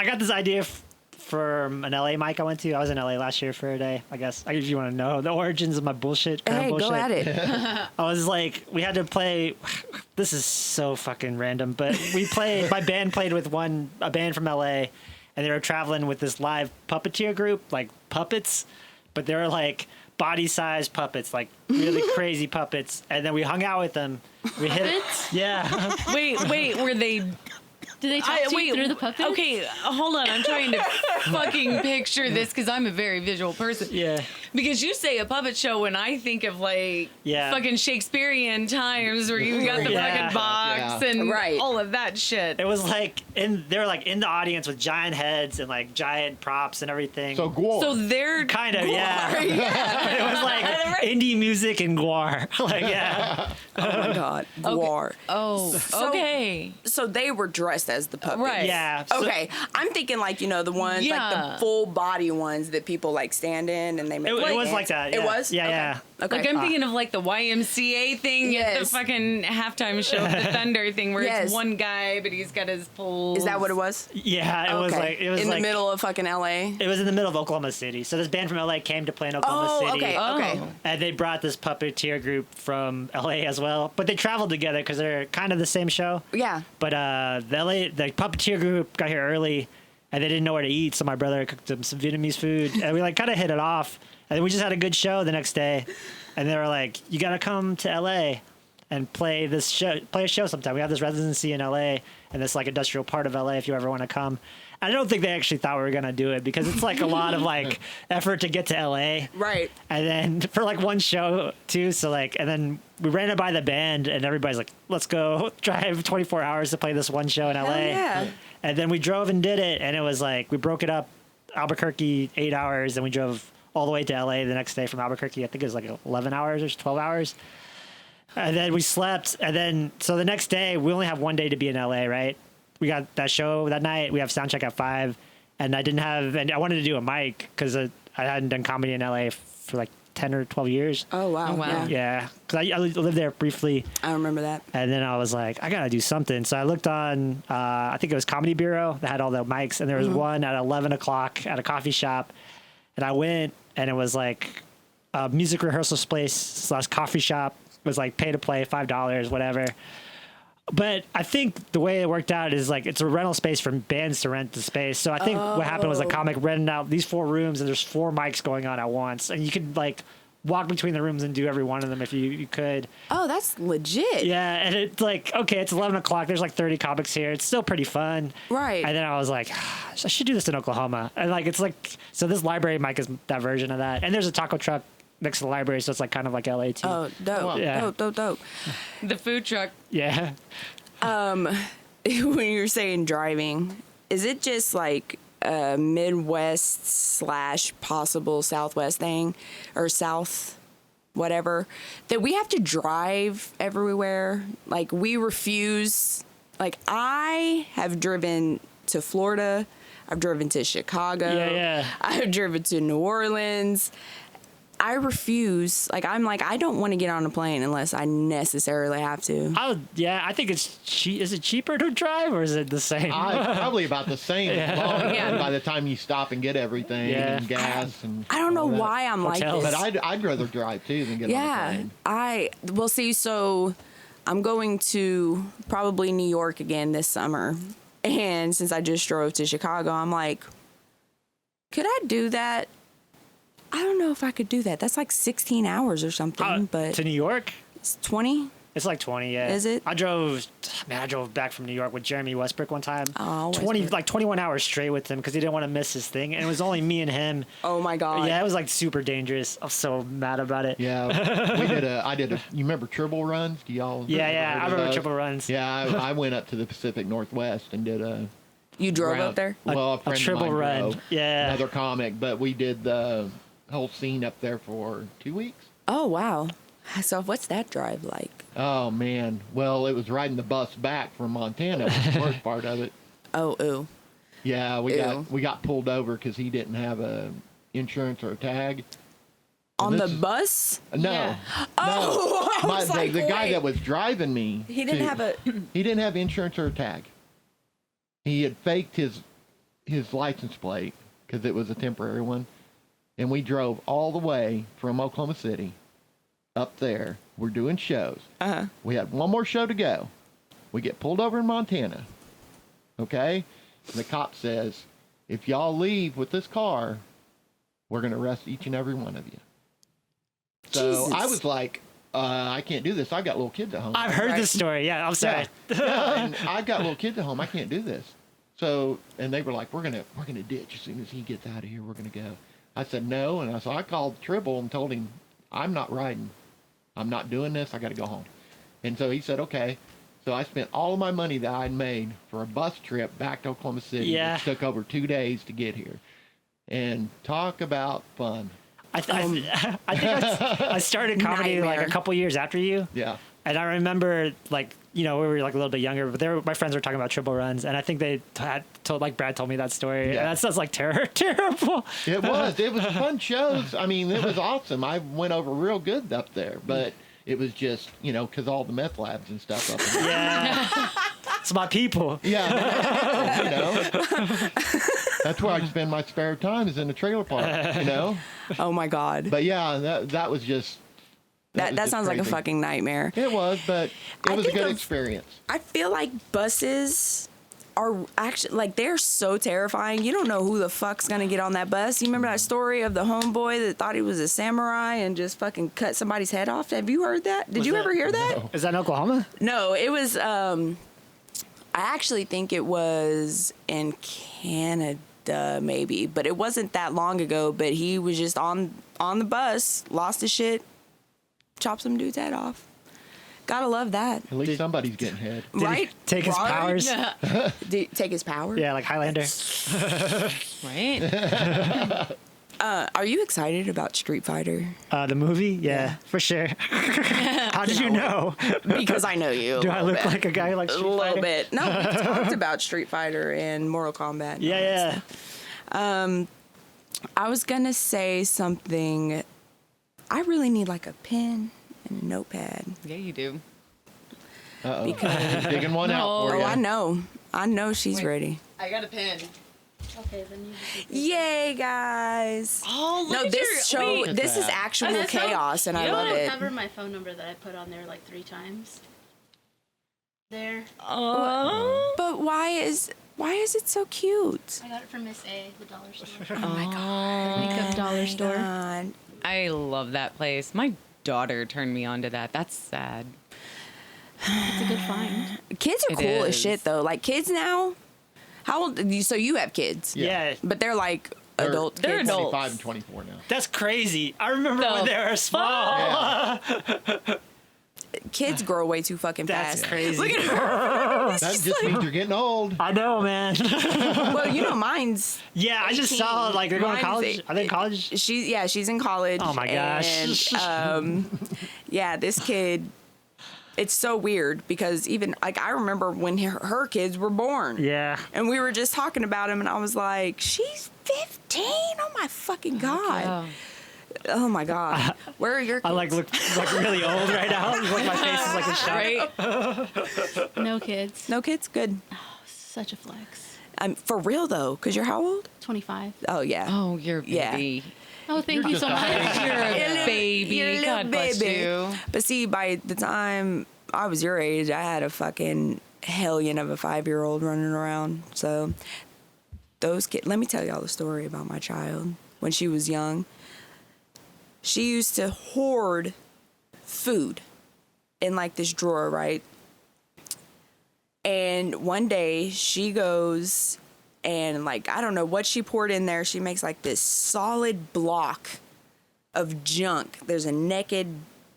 got this idea from an LA mic I went to. I was in LA last year for a day, I guess. If you want to know the origins of my bullshit. hey, bullshit. go at it. I was like, we had to play. This is so fucking random, but my band played with a band from LA, and they were traveling with this live puppeteer group, like puppets, but they were like body-sized puppets, like really crazy puppets. And then we hung out with them. We hit it. Yeah. Wait, were they? Do they talk to you through the puppet? Okay, hold on. I'm trying to fucking picture this because I'm a very visual person. Yeah. Because you say a puppet show, and I think of like fucking Shakespearean times where you got the Yeah. fucking box and Right. all of that shit. It was like they were like in the audience with giant heads and like giant props and everything. So gore. So they're kind of, yeah. yeah. It was like indie music and guar. Like, yeah. Oh my god. War. Oh, okay. So they were dressed as the puppets. Right. Yeah. So- Okay, I'm thinking like the ones like Yeah. the full body ones that people like stand in and they make. It was dance. like that. It Yeah. was. Yeah, Okay. yeah. Okay. Like I'm thinking of like the YMCA thing at the Yes. fucking halftime show, the Thunder thing, where Yes. it's one guy but he's got his poles. Is that what it was? Yeah, it was like it was in like the middle of fucking LA. It was in the middle of Oklahoma City. So this band from LA came to play in Oklahoma Oh, City. okay, Oh. okay. And they brought this puppeteer group from LA as well. But they traveled together because they're kind of the same show. Yeah. But the puppeteer group got here early, and they didn't know where to eat. So my brother cooked them some Vietnamese food, and we like kind of hit it off. And then we just had a good show the next day. And they were like, "You got to come to LA and play a show sometime. We have this residency in LA and this like industrial part of LA if you ever want to come." I don't think they actually thought we were gonna do it because it's like a lot of like effort to get to LA. Right. And then for like one show too, so like, and then we ran it by the band, and everybody's like, "Let's go drive 24 hours to play this one show in LA." yeah. And then we drove and did it, and it was like we broke it up, Albuquerque 8 hours, and we drove all the way to LA the next day from Albuquerque. I think it was like 11 hours or 12 hours. And then we slept. And then, so the next day, we only have one day to be in LA, right? We got that show that night. We have sound check at 5. And I wanted to do a mic because I hadn't done comedy in LA for like 10 or 12 years. Oh, wow. Oh, wow. Yeah. Because I lived there briefly. I remember that. And then I was like, I got to do something. So I looked on, I think it was Comedy Bureau that had all the mics. And there was one at 11 o'clock at a coffee shop. And I went, and it was like a music rehearsal place / coffee shop. It was like pay to play, $5, whatever. But I think the way it worked out is like it's a rental space for bands to rent the space. So I think what happened was a comic rented out these 4 rooms, and there's 4 mics going on at once. And you could like walk between the rooms and do every one of them if you could. Oh, that's legit. Yeah, and it's like, okay, it's 11 o'clock. There's like 30 comics here. It's still pretty fun. Right. And then I was like, I should do this in Oklahoma. And like, it's like, so this library mic is that version of that. And there's a taco truck next to the library, so it's like kind of like LA too. Oh, dope. Yeah. Dope. The food truck. Yeah. When you're saying driving, is it just like a Midwest / possible Southwest thing or South, whatever, that we have to drive everywhere? Like we refuse. Like I have driven to Florida. I've driven to Chicago. Yeah. I've driven to New Orleans. I refuse. Like, I'm like, I don't want to get on a plane unless I necessarily have to. I think it's is it cheaper to drive or is it the same? Probably about the same. Long Yeah. by the time you stop and get everything and gas and I don't know all that. why I'm Hotels. like But this. I'd rather drive too than get on a Yeah. plane. Well, see, so I'm going to probably New York again this summer. And since I just drove to Chicago, I'm like, could I do that? I don't know if I could do that. That's like 16 hours or something, but to New York? it's 20. It's like 20, yeah. Is it? I drove back from New York with Jeremy Loessburg one time. Oh, 21 hours straight with him because he didn't want to miss his thing. And it was only me and him. Oh my God. Yeah, it was like super dangerous. I was so mad about it. Yeah, I did a. You remember triple runs? Do y'all? Yeah, ever I heard of remember those? triple runs. Yeah, I went up to the Pacific Northwest and did a. You drove round- up there? Well, a friend of triple mine run. drove, Yeah. Another comic, but we did the whole scene up there for 2 weeks. Oh, wow. So what's that drive like? Oh man, well it was riding the bus back from Montana. Was the worst part of it. Oh, ooh. Yeah, Ew. we got pulled over because he didn't have a insurance or a tag. On this the is- bus? No. Yeah. Oh, I My, was the, like, the guy wait. that was driving me. He didn't have a. He didn't have insurance or a tag. He had faked his license plate because it was a temporary one, and we drove all the way from Oklahoma City up there. We're doing shows. Uh-huh. We had one more show to go. We get pulled over in Montana. Okay? And the cop says, if y'all leave with this car, we're going to arrest each and every one of you. So Jesus. I was like, I can't do this. I've got little kids at home. I've heard this story. Yeah, I'm sorry. Yeah, and I've got little kids at home. I can't do this. So, and they were like, we're gonna ditch as soon as he gets out of here. We're gonna go. I said no, and I called Tribble and told him, I'm not riding. I'm not doing this. I got to go home. And so he said, okay. So I spent all of my money that I'd made for a bus trip back to Oklahoma City. Yeah. Which took over 2 days to get here. And talk about fun. I think I started comedy like Nightmare. a couple years after you. Yeah. And I remember, like, we were like a little bit younger, but my friends were talking about triple runs, and I think they had told, like, Brad told me that story. Yeah. And that sounds like terrible. It was fun shows. I mean, it was awesome. I went over real good up there, but it was just, because all the meth labs and stuff up there. Yeah. It's my people. Yeah. That's where I spend my spare time is in the trailer park, Oh my God. But yeah, that was just. That was just sounds like a crazy. fucking nightmare. It was, but I it was a think good of- experience. I feel like buses are actually, like, they're so terrifying. You don't know who the fuck's gonna get on that bus. You remember that story of the homeboy that thought he was a samurai and just fucking cut somebody's head off? Have you heard that? Did Was you that- ever hear that? No. Is that in Oklahoma? No, it was, I actually think it was in Canada, maybe, but it wasn't that long ago. But he was just on the bus, lost his shit, chopped some dude's head off. Gotta love that. At least somebody's getting head. Did he Right? take his Right? powers? Did he take his power? Yeah, like Highlander. Right? Are you excited about Street Fighter? The movie? Yeah, for sure. How did you know? Because I know you. Do I look like a guy who likes a Street little Fighter? bit? No, we talked about Street Fighter and Mortal Kombat. And all that Yeah, stuff. I was gonna say something. I really need like a pen and a notepad. Yeah, you do. Uh-oh. Because Digging one out for oh, you. I know she's Wait. ready. I got a pen. Okay, then you just Yay, guys! Oh, look No, at this your, show, wait. at this is that. actual That's so- chaos, and I you love want to it. cover my phone number that I put on there like 3 times. There. But why is it so cute? I got it from Miss A, the dollar store. Oh my god! Makeup dollar store. God. I love that place. My daughter turned me on to that. That's sad. It's a good find. Kids are It cool as is. shit though. Like kids now. How old? So you have kids? Yeah. But they're like adult. They're kids. adults. 25 and 24 now. That's crazy. I remember The when they were small. Yeah. Kids grow way too fucking That's fast. crazy. Look at her. That just means you're getting old. I know, man. Well, you know, mine's. Yeah, I just saw like they're going to Mine's college. Are they in college? She's in college. Oh my gosh. And, yeah, this kid. It's so weird because even like I remember when her kids were born. Yeah. And we were just talking about him, and I was like, she's 15. Oh my fucking god. Yeah. Oh my god. Where are your kids? I like look like really old right now. Like my face is like a shot. Right? No kids. No kids? Good. Such a flex. For real though, because you're how old? 25. Oh yeah. Oh, you're a Yeah. baby. Oh, thank You're you just so a much. You're a baby. You're a little God bless baby. you. But see, by the time I was your age, I had a fucking hellion of a 5-year-old running around. So those kids, let me tell y'all the story about my child. When she was young, she used to hoard food in like this drawer, right? And one day she goes and like, I don't know what she poured in there. She makes like this solid block of junk. There's a naked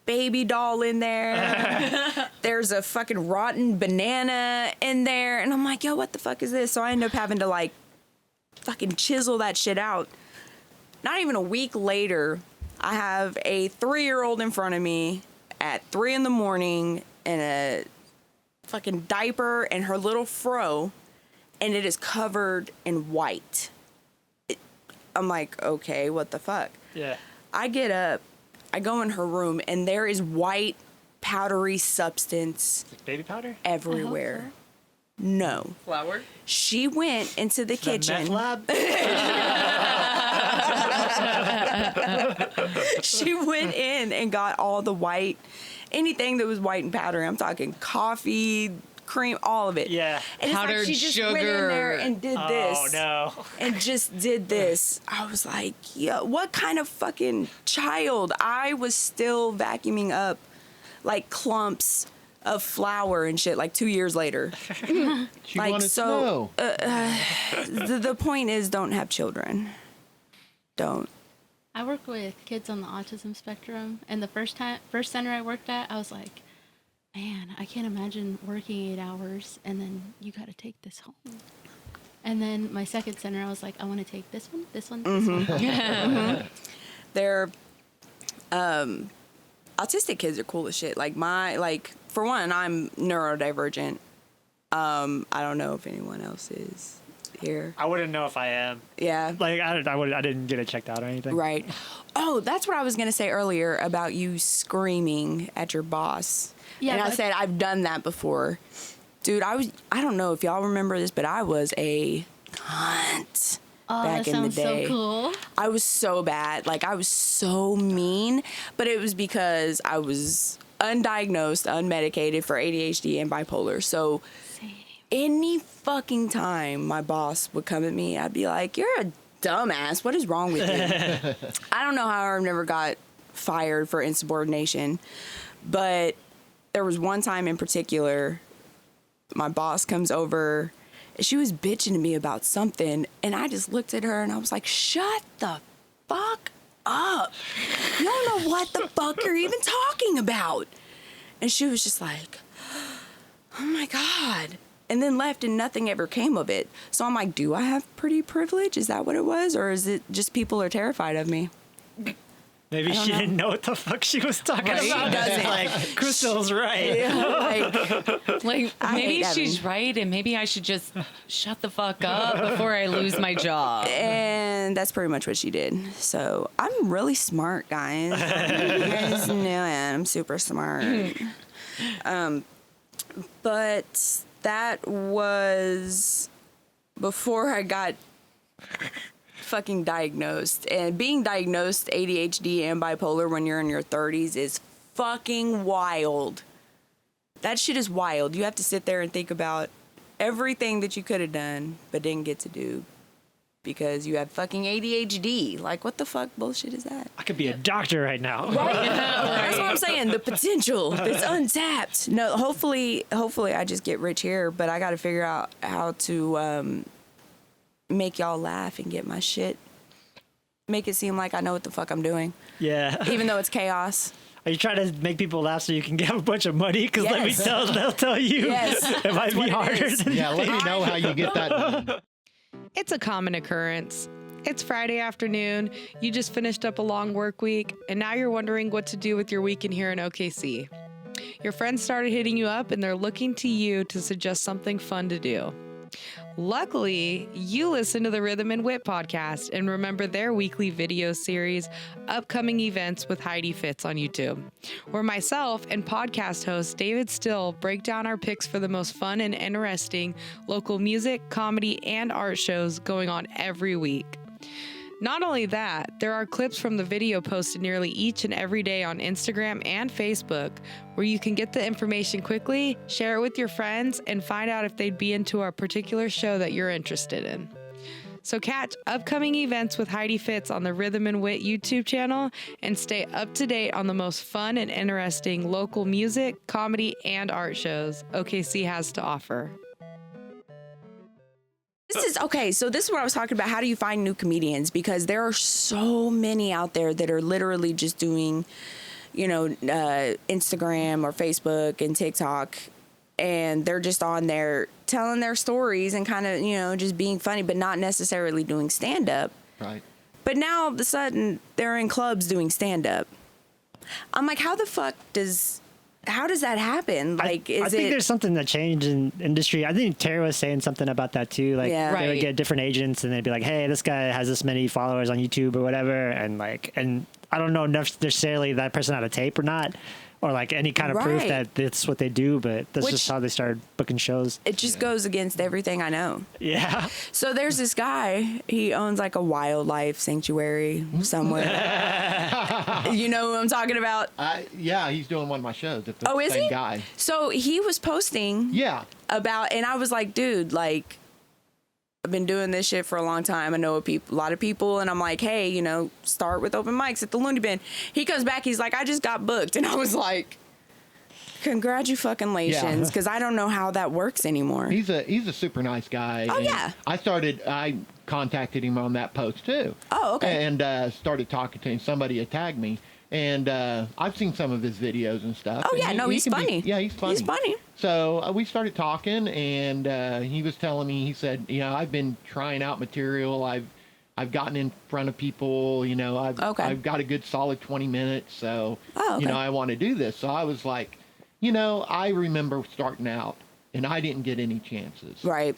baby doll in there. There's a fucking rotten banana in there. And I'm like, yo, what the fuck is this? So I end up having to like fucking chisel that shit out. Not even a week later, I have a 3-year-old in front of me at 3 in the morning in a fucking diaper and her little fro, and it is covered in white. I'm like, okay, what the fuck? Yeah. I get up, I go in her room, and there is white, powdery substance Baby powder? everywhere. No. Flower? She went into the The meth kitchen. lab? She went in and got all the white, anything that was white and powdery. I'm talking coffee, cream, all of it. Yeah. And it's Powdered like she just went in there sugar. and did this. Oh no. And just did this. I was like, yo, what kind of fucking child? I was still vacuuming up like clumps of flour and shit like 2 years later. She Like, wanted so, to know. The point is, don't have children. Don't. I work with kids on the autism spectrum, and the first center I worked at, I was like, man, I can't imagine working 8 hours and then you got to take this home. And then my second center, I was like, I want to take this one, this one, this one. They're autistic kids are cool as shit. Like for one, I'm neurodivergent. I don't know if anyone else is here. I wouldn't know if I am. Yeah. Like I didn't get it checked out or anything. Right. Oh, that's what I was gonna say earlier about you screaming at your boss. Yeah, And I but- said I've done that before. Dude, I don't know if y'all remember this, but I was a cunt Oh, back that in the sounds day. so cool. I was so bad. Like, I was so mean, but it was because I was undiagnosed, unmedicated for ADHD and bipolar. So any fucking time my boss would come at me, I'd be like, you're a dumbass. What is wrong with you? I don't know how I never got fired for insubordination, but there was one time in particular, my boss comes over. She was bitching to me about something, and I just looked at her and I was like, shut the fuck up. You don't know what the fuck you're even talking about. And she was just like, oh my God. and then left and nothing ever came of it. So I'm like, do I have pretty privilege? Is that what it was? Or is it just people are terrified of me? Maybe she didn't know what the fuck she was talking about. She doesn't. Like, Krystal's right. Yeah, Like, I maybe hate she's Evan. right, and maybe I should just shut the fuck up before I lose my job. and that's pretty much what she did. So I'm really smart, guys. You guys knew it. I'm super smart. But that was before I got fucking diagnosed. And being diagnosed ADHD and bipolar when you're in your 30s is fucking wild. That shit is wild. You have to sit there and think about everything that you could have done but didn't get to do because you have fucking ADHD. Like, what the fuck bullshit is that? I could be a doctor right now. That's what I'm saying. The potential that's untapped. No, hopefully I just get rich here, but I got to figure out how to make y'all laugh and get my shit. Make it seem like I know what the fuck I'm doing, Yeah. even though it's chaos. Are you trying to make people laugh so you can get a bunch of money? Because let me Yes. tell, they'll tell you Yes. it might be what it harder is. than Yeah, let me know how you get that done. It's a common occurrence. It's Friday afternoon, you just finished up a long work week, and now you're wondering what to do with your weekend here in OKC. Your friends started hitting you up and they're looking to you to suggest something fun to do. Luckily, you listen to the Rhythm and Wit podcast and remember their weekly video series, Upcoming Events with Heidi Fitz on YouTube, where myself and podcast host David Still break down our picks for the most fun and interesting local music, comedy, and art shows going on every week. Not only that, there are clips from the video posted nearly each and every day on Instagram and Facebook where you can get the information quickly, share it with your friends, and find out if they'd be into a particular show that you're interested in. So catch Upcoming Events with Heidi Fitz on the Rhythm and Wit YouTube channel and stay up to date on the most fun and interesting local music, comedy, and art shows OKC has to offer. This is okay. So this is what I was talking about. How do you find new comedians? Because there are so many out there that are literally just doing, Instagram or Facebook and TikTok, and they're just on there telling their stories and kind of, just being funny, but not necessarily doing stand up. Right. But now all of a sudden they're in clubs doing stand up. I'm like, how does that happen? Like, I think there's something that changed in industry. I think Terry was saying something about that too. Like, Yeah. they would Right. get different agents and they'd be like, hey, this guy has this many followers on YouTube or whatever. And I don't know necessarily that person had a tape or not, or like any kind of proof Right. that that's what they do, but that's Which- just how they started booking shows. it just goes against everything I know. Yeah. So there's this guy, he owns like a wildlife sanctuary somewhere. You know who I'm talking about? Yeah, he's doing one of my shows. If it's Oh, the is same he? guy. So he was posting Yeah. about, and I was like, dude, like, I've been doing this shit for a long time. I know a lot of people, and I'm like, hey, start with open mics at the Loony Bin. He comes back, he's like, I just got booked. And I was like, congratulations, because I don't know how that works anymore. He's a super nice guy. Oh, and yeah. I contacted him on that post too. Oh, okay. And started talking to him. Somebody had tagged me. And I've seen some of his videos and stuff. Oh, and yeah, no, he's can be- funny. Yeah, he's funny. He's funny. So we started talking, and he was telling me, he said, I've been trying out material. I've gotten in front of people. Okay. I've got a good solid 20 minutes. So, Oh, okay. I want to do this. So I was like, I remember starting out, and I didn't get any chances. Right.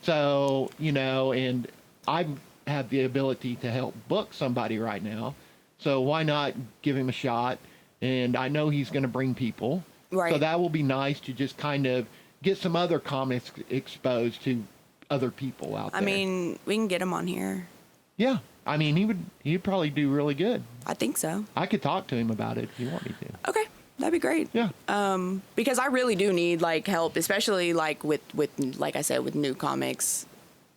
So, and I have the ability to help book somebody right now. So why not give him a shot? And I know he's going to bring people. Right. So that will be nice to just kind of get some other comics exposed to other people out there. I mean, we can get him on here. Yeah. I mean, he'd probably do really good. I think so. I could talk to him about it if you want me to. Okay. That'd be great. Yeah. Because I really do need like help, especially like with like I said, with new comics.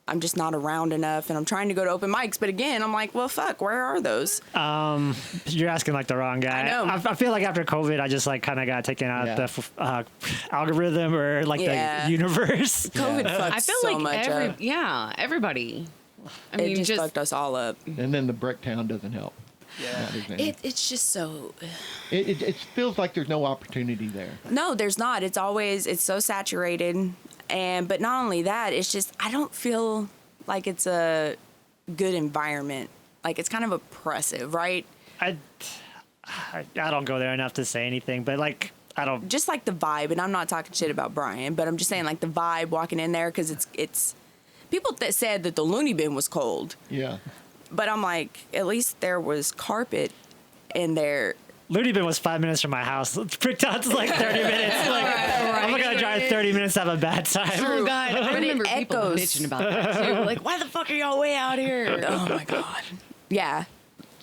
I'm just not around enough, and I'm trying to go to open mics, but again, I'm like, well, fuck, where are those? You're asking like the wrong guy. I know. I feel like after COVID, I just like kind of got taken out of the algorithm or like Yeah. the universe. COVID fucked I feel so like much up. everybody. I It mean, just fucked us all up. And then the Bricktown doesn't help. Yeah. It's just so. It feels like there's no opportunity there. No, there's not. It's so saturated. But not only that, it's just I don't feel like it's a good environment. Like it's kind of oppressive, right? I don't go there enough to say anything, but like I don't. Just like the vibe, and I'm not talking shit about Brian, but I'm just saying like the vibe walking in there because it's people that said that the Loony Bin was cold. Yeah. But I'm like, at least there was carpet in there. Loony Bin was 5 minutes from my house. Bricktown's like 30 minutes. Like, I'm not gonna drive 30 minutes to have a bad time. Oh God, I But it remember people echoes. bitching about that too. Like, why the fuck are y'all way out here? Oh my God. Yeah.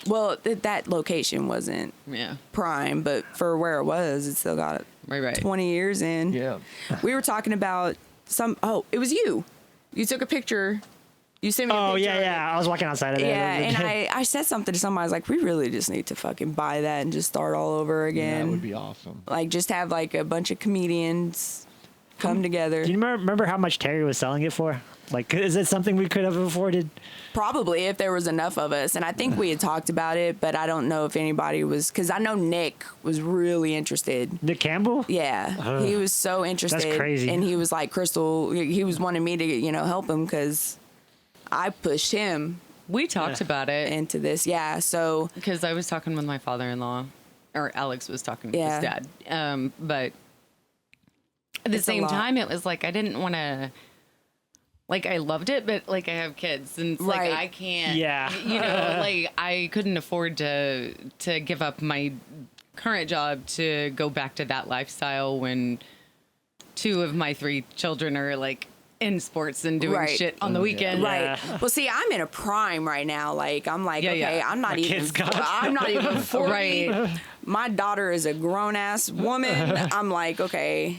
Well, that location wasn't Yeah, prime, but for where it was, it still got right. 20 years in. Yeah. We were talking about it was you. You took a picture. You sent me a Oh picture. yeah. I was walking outside of there. Yeah, and I said something to somebody. I was like, we really just need to fucking buy that and just start all over again. That would be awesome. Like, just have like a bunch of comedians come together. Do you remember how much Terry was selling it for? Like, is it something we could have afforded? Probably if there was enough of us. And I think we had talked about it, but I don't know if anybody was, because I know Nick was really interested. Nick Campbell? Yeah, he was so interested. That's crazy. And he was like, Krystal, he was wanting me to, help him because I pushed him We talked about it into this. Yeah, so. because I was talking with my father-in-law, or Alex was talking with Yeah. his dad. But at the It's a same lot. time, it was like I didn't want to. Like I loved it, but like I have kids, and it's Right. like I can't. Yeah. Like I couldn't afford to give up my current job to go back to that lifestyle when 2 of my 3 children are like in sports and doing Right. shit on the weekend. Right. Well, see, I'm in a prime right now. Like, I'm like, Yeah, okay, yeah. I'm not even. kid's gone. I'm not even 40. Right. My daughter is a grown ass woman. I'm like, okay,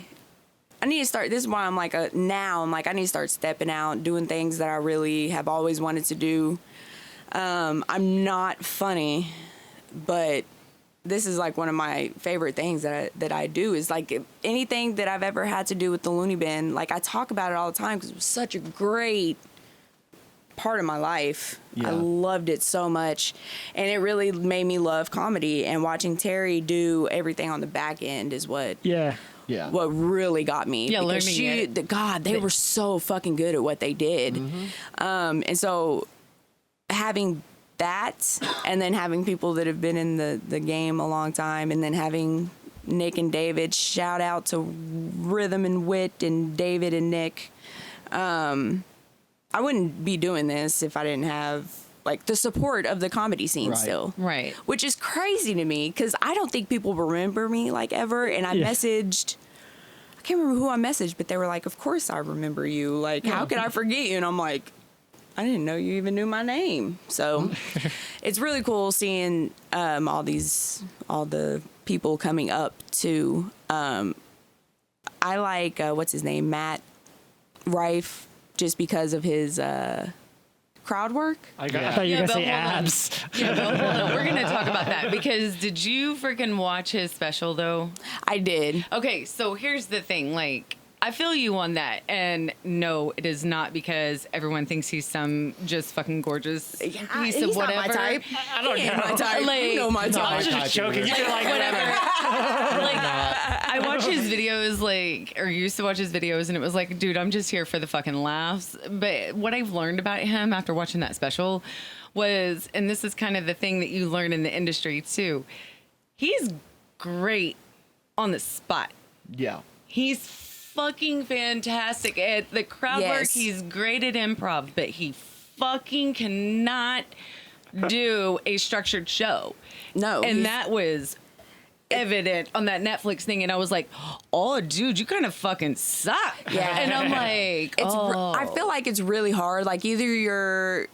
I need to start. This is why I'm like, now I'm like, I need to start stepping out, doing things that I really have always wanted to do. I'm not funny, but this is like one of my favorite things that I do is like anything that I've ever had to do with the Loony Bin. Like I talk about it all the time because it was such a great part of my life. Yeah. I loved it so much, and it really made me love comedy. And watching Terry do everything on the back end is what Yeah. Yeah. what really got me. Yeah, because learning it. God, they were so fucking good at what they did. And so having that, and then having people that have been in the game a long time, and then having Nick and David, shout out to Rhythm and Wit and David and Nick. I wouldn't be doing this if I didn't have like the support of the comedy scene Right. still. Right. Which is crazy to me because I don't think people remember me like ever. And I messaged, I can't remember who I messaged, but they were like, of course I remember you. Like, how could I forget you? And I'm like, I didn't know you even knew my name. So it's really cool seeing all the people coming up to, I like, what's his name? Matt Rife, just because of his crowd work. I thought you were going to say abs. Yeah, but hold on. We're gonna talk about that because did you freaking watch his special though? I did. Okay, so here's the thing. Like, I feel you on that, and no, it is not because everyone thinks he's some just fucking gorgeous piece he's of not whatever. my type. I don't He ain't know. my type. Like- You know my I type. was just joking. You can like Whatever. Like, I watch his videos, like, or used to watch his videos, and it was like, dude, I'm just here for the fucking laughs. But what I've learned about him after watching that special was, and this is kind of the thing that you learn in the industry too, he's great on the spot. Yeah. He's fucking fantastic at the crowd work. Yes. He's great at improv, but he fucking cannot do a structured show. No, And he's- that was evident on that Netflix thing. And I was like, oh, dude, you kind of fucking suck. Yeah. And I'm like, I feel like it's really hard. Like either you're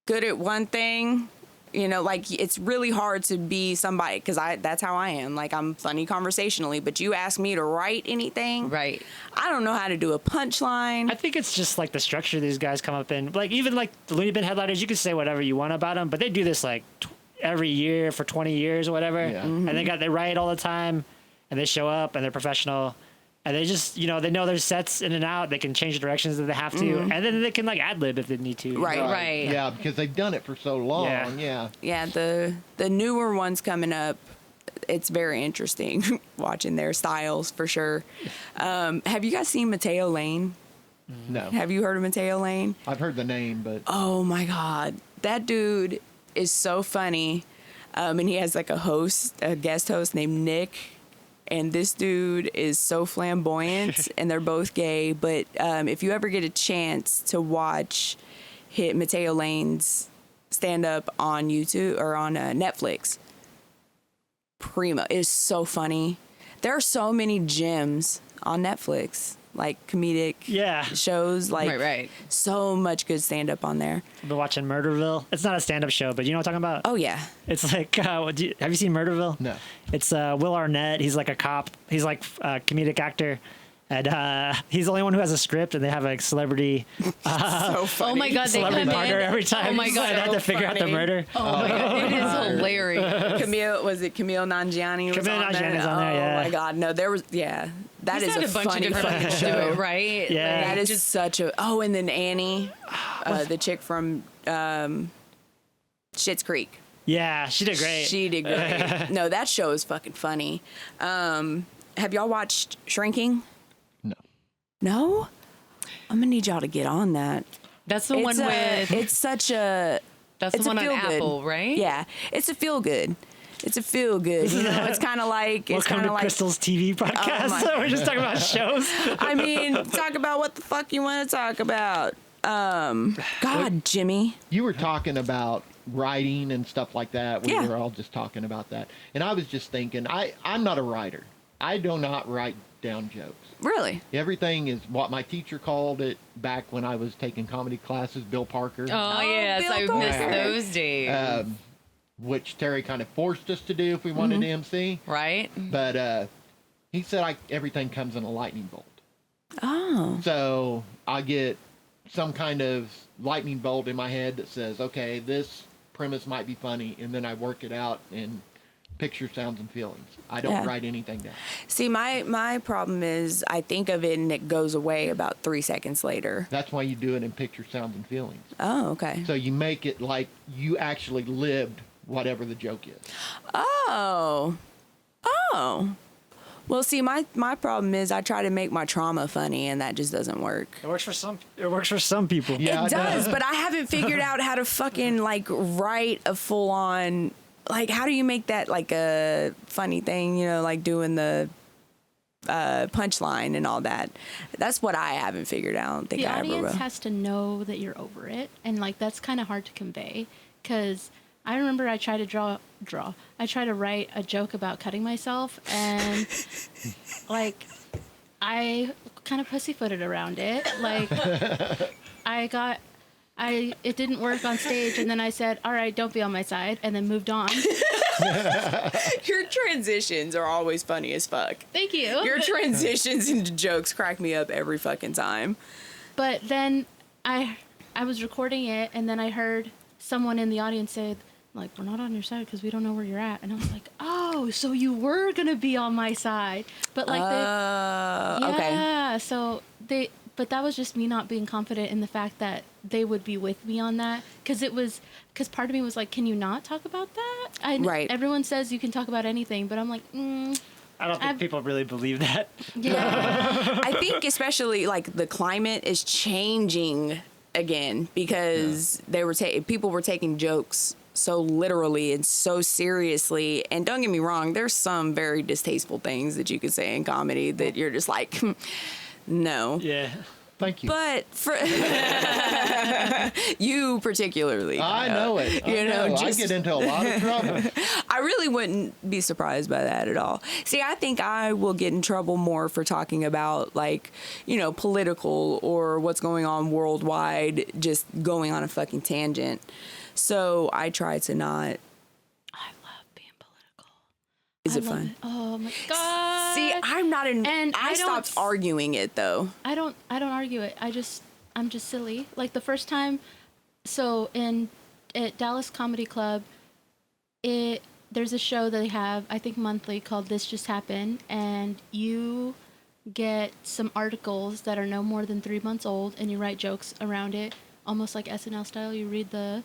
good at one thing, like it's really hard to be somebody because that's how I am. Like I'm funny conversationally, but you ask me to write anything, right. I don't know how to do a punchline. I think it's just like the structure these guys come up in. Like even like the Loony Bin headliners, you can say whatever you want about them, but they do this like every year for 20 years or whatever. Yeah. And they write all the time, and they show up and they're professional, and they just they know their sets in and out. They can change directions if they have to, and then they can like ad lib if they need to. Right. Right. Yeah, because they've done it for so long. Yeah. Yeah. Yeah, the newer ones coming up, it's very interesting watching their styles for sure. Have you guys seen Mateo Lane? No. Have you heard of Mateo Lane? I've heard the name, but Oh my God. That dude is so funny. And he has like a guest host named Nick. And this dude is so flamboyant and they're both gay. But if you ever get a chance to watch Mateo Lane's stand up on YouTube or on Netflix, primo. It is so funny. There are so many gems on Netflix, like comedic shows, like Right. so much good stand up on there. I've been watching Murderville. It's not a stand-up show, but you know what I'm talking about? Oh yeah. It's like, have you seen Murderville? no. It's Will Arnett. He's like a cop. He's like a comedic actor. And he's the only one who has a script, and they have a celebrity So funny. Oh my God, they come celebrity in. partner every time. Oh my God, and they have to figure out the funny. murder. Oh my God, it is hilarious. Camille Nanjiani was Camille on there. Nanjiani's on there, yeah. Oh my God, no, there was that He's is had a a bunch funny of different fucking people do show. it, right? Yeah. That Like, is such a and then Annie, the chick from Schitt's Creek. Yeah, she did great. She did great. No, that show is fucking funny. Have y'all watched Shrinking? No. No? I'm gonna need y'all to get on that. that's the one with. It's such a. That's it's the one a on feel-good. Apple, right? Yeah, it's a feel good. It's a feel good. You know, it's kind of like it's Welcome kind to of like. Krystal's TV podcast. my We're just talking about shows. I mean, talk about what the fuck you want to talk about. God, Jimmy. You were talking about writing and stuff like that. We Yeah. were all just talking about that. And I was just thinking, I'm not a writer. I do not write down jokes. Really? Everything is what my teacher called it back when I was taking comedy classes, Bill Parker, Oh, yes, Bill I missed Parker. those days. which Terry kind of forced us to do if we wanted to MC. right? But he said everything comes in a lightning bolt. Oh. So I get some kind of lightning bolt in my head that says, okay, this premise might be funny, and then I work it out in picture, sounds, and feelings. I don't Yeah. write anything down. See, my problem is I think of it and it goes away about 3 seconds later. That's why you do it in picture, sounds, and feelings. Oh, okay. So you make it like you actually lived whatever the joke is. Oh. Well, see, my problem is I try to make my trauma funny, and that just doesn't work. It works for some people. Yeah, It does, but I haven't figured out how to fucking like write a full on like how do you make that like a funny thing, you know, like doing the punchline and all that. That's what I haven't figured out. I don't think The I ever will. audience has to know that you're over it, and like that's kind of hard to convey. Because I remember I tried to I tried to write a joke about cutting myself, and like I kind of pussyfooted around it. Like it didn't work on stage, and then I said, "All right, don't be on my side," and then moved on. Your transitions are always funny as fuck. Thank you. Your transitions into jokes crack me up every fucking time. But then I was recording it, and then I heard someone in the audience say, like, "We're not on your side because we don't know where you're at." And I was like, "Oh, so you were gonna be on my side?" But like, Okay. yeah. So but that was just me not being confident in the fact that they would be with me on that, because part of me was like, "Can you not talk about that?" Right. Everyone says you can talk about anything, but I'm like, I don't think people really believe that. yeah. I think especially like the climate is changing again because people were taking jokes so literally and so seriously. And don't get me wrong, there's some very distasteful things that you could say in comedy that you're just like, no. Yeah. Thank you. But for you particularly, I know it. You know, I get into a lot of trouble. I really wouldn't be surprised by that at all. See, I think I will get in trouble more for talking about, like, you know, political or what's going on worldwide, just going on a fucking tangent. So I try to not. I love being political. Is I it love fun? it. Oh my god. See, I'm not in. And I I stopped don't- arguing it though. I don't argue it. I'm just silly. Like the first time, so at Dallas Comedy Club, there's a show that they have, I think monthly, called This Just Happened, and you get some articles that are no more than 3 months old, and you write jokes around it, almost like SNL style. You read the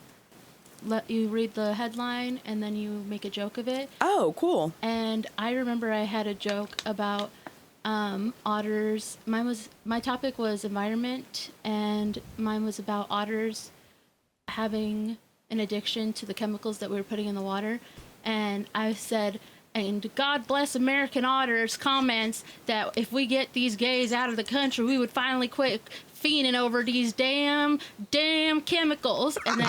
you read the headline and then you make a joke of it. Oh, cool. And I remember I had a joke about otters. My topic was environment, and mine was about otters having an addiction to the chemicals that we were putting in the water. And I said, and God bless American otters comments that if we get these gays out of the country, we would finally quit fiending over these damn chemicals. And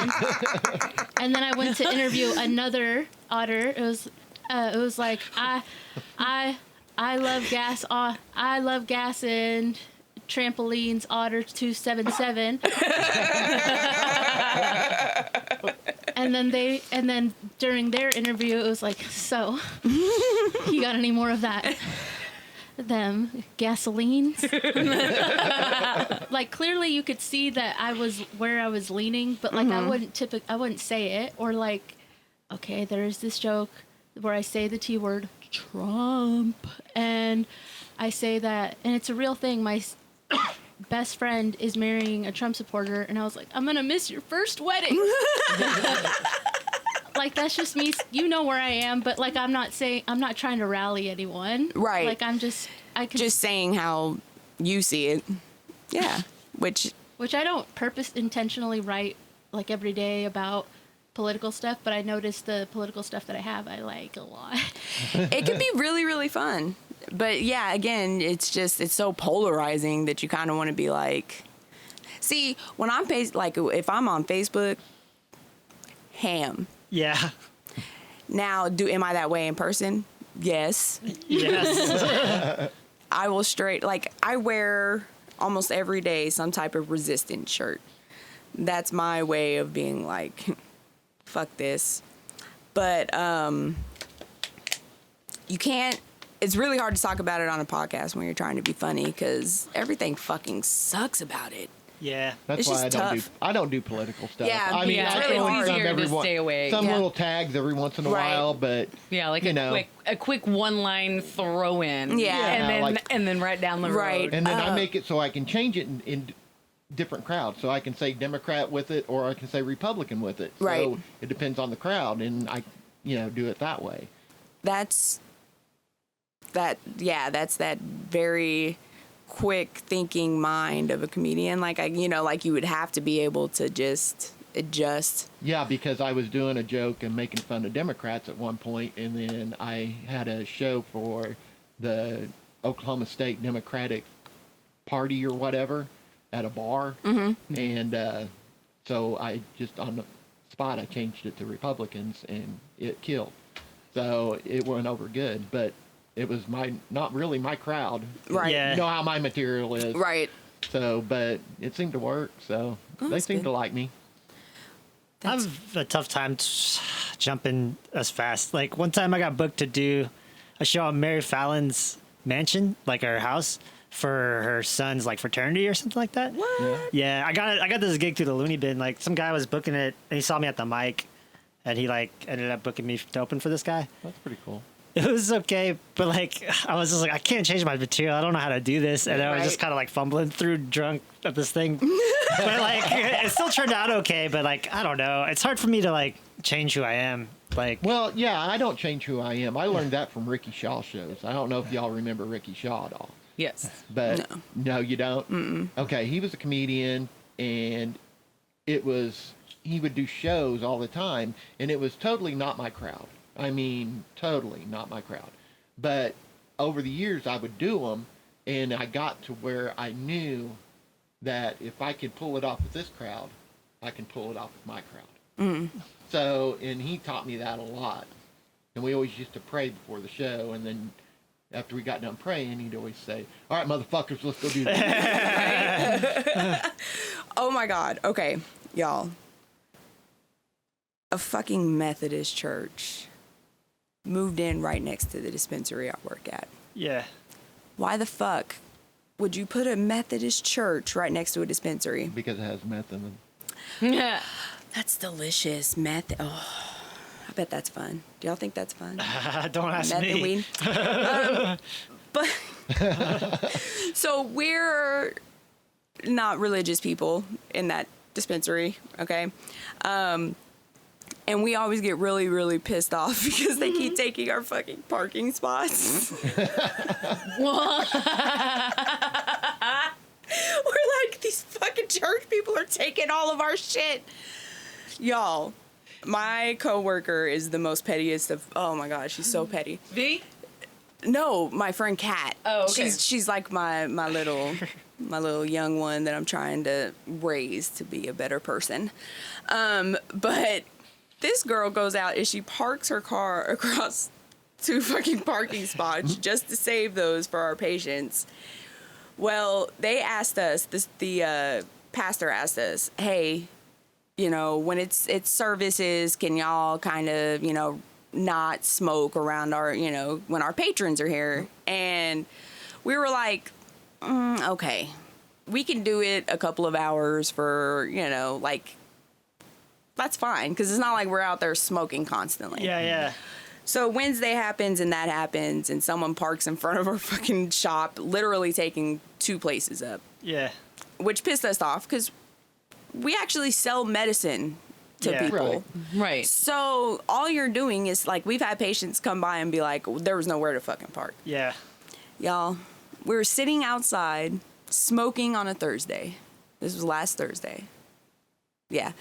then I went to interview another otter. It was like I love gas. I love gas and trampolines. Otter 277. And then during their interview, it was like, so, you got any more of that? Them gasolines? Like, clearly you could see that I was where I was leaning, but like I wouldn't say it. Or like, okay, there's this joke where I say the T word, Trump, and I say that, and it's a real thing. My best friend is marrying a Trump supporter, and I was like, I'm gonna miss your first wedding. Like, that's just me. You know where I am, but like I'm not trying to rally anyone. Right. Like just saying how you see it. Yeah. Which I don't intentionally write like every day about political stuff, but I noticed the political stuff that I have I like a lot. It can be really, really fun. But yeah, again, it's so polarizing that you kind of want to be like, see, when I'm if I'm on Facebook, ham. Yeah. Now, am I that way in person? Yes. Yes. I will I wear almost every day some type of resistance shirt. That's my way of being like, fuck this. But you can't, it's really hard to talk about it on a podcast when you're trying to be funny because everything fucking sucks about it. Yeah. That's It's why just I don't do political stuff. Yeah, I mean, it's I really throw in hard. some Easier to every stay away. some Yeah. little tags every once in a Right. while, but Yeah, like you know, a quick one line throw in. Yeah. And then right down the Right. road. and then I make it so I can change it in different crowds. So I can say Democrat with it, or I can say Republican with it. Right. So it depends on the crowd, and I, do it that way. That's that very quick thinking mind of a comedian. Like you would have to be able to just adjust. Yeah, because I was doing a joke and making fun of Democrats at one point, and then I had a show for the Oklahoma State Democratic Party or whatever at a bar, and so I just on the spot I changed it to Republicans, and it killed. So it went over good, but it was not really my crowd. Right. Yeah. You know how my material is. Right. So, but it seemed to work. So they that's seem good. to like me. I have a tough time jumping as fast. Like one time I got booked to do a show at Mary Fallon's mansion, like her house, for her son's like fraternity or something like that. What? Yeah, I got this gig through the Loony Bin. Like some guy was booking it, and he saw me at the mic, and he like ended up booking me to open for this guy. That's pretty cool. It was okay, but like I was just like, I can't change my material. I don't know how to do this, and I was Right. just kind of like fumbling through drunk at this thing. But like it still turned out okay. But like I don't know, it's hard for me to like change who I am. Like Well, yeah, I don't change who I am. I learned that from Ricky Shaw shows. I don't know if y'all remember Ricky Shaw at all. Yes. But no, you don't? Mm-mm. Okay, he was a comedian, and he would do shows all the time, and it was totally not my crowd. I mean, totally not my crowd. But over the years, I would do them, and I got to where I knew that if I could pull it off with this crowd, I can pull it off with my crowd. So, and he taught me that a lot. And we always used to pray before the show, and then after we got done praying, he'd always say, "All right, motherfuckers, let's go do this." Oh my God. Okay, y'all. A fucking Methodist church moved in right next to the dispensary I work at. yeah, Why the fuck would you put a Methodist church right next to a dispensary? Because it has meth in them. Yeah. That's delicious. Meth. Oh, I bet that's fun. Do y'all think that's fun? don't ask Meth me. and weed. But so we're not religious people in that dispensary, okay? And we always get really, really pissed off because they keep taking our fucking parking spots. We're like, these fucking church people are taking all of our shit. Y'all, my coworker is the most pettiest of, oh my God, she's so petty. V? No, my friend Kat. Oh, okay. She's like my little young one that I'm trying to raise to be a better person. But this girl goes out and she parks her car across 2 fucking parking spots just to save those for our patients. Well, they asked us, the pastor asked us, hey, you know, when it's services, can y'all kind of, you know, not smoke around our, you know, when our patrons are here? And we were like, okay, we can do it a couple of hours for, you know, like, that's fine, because it's not like we're out there smoking constantly. Yeah. So Wednesday happens and that happens, and someone parks in front of our fucking shop, literally taking 2 places up. Yeah. Which pissed us off, because we actually sell medicine to people. Right. So all you're doing is, like, we've had patients come by and be like, there was nowhere to fucking park. Yeah. Y'all, we were sitting outside smoking on a Thursday. This was last Thursday. Yeah.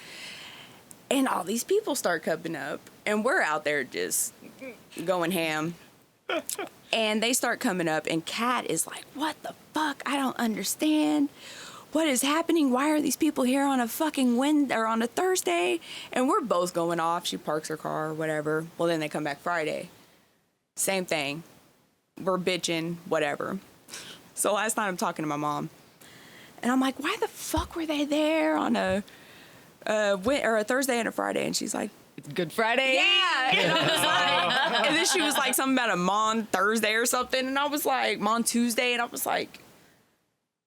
And all these people start coming up, and we're out there just going ham. And they start coming up, and Kat is like, what the fuck? I don't understand. What is happening? Why are these people here on a fucking on a Thursday? And we're both going off. She parks her car or whatever. Well, then they come back Friday. Same thing. We're bitching, whatever. So last night I'm talking to my mom, and I'm like, why the fuck were they there on a Thursday and a Friday? And she's like, Good Friday. yeah. And I was like, and then she was like something about a Mon Thursday or something, and I was like, Mon Tuesday, and I was like,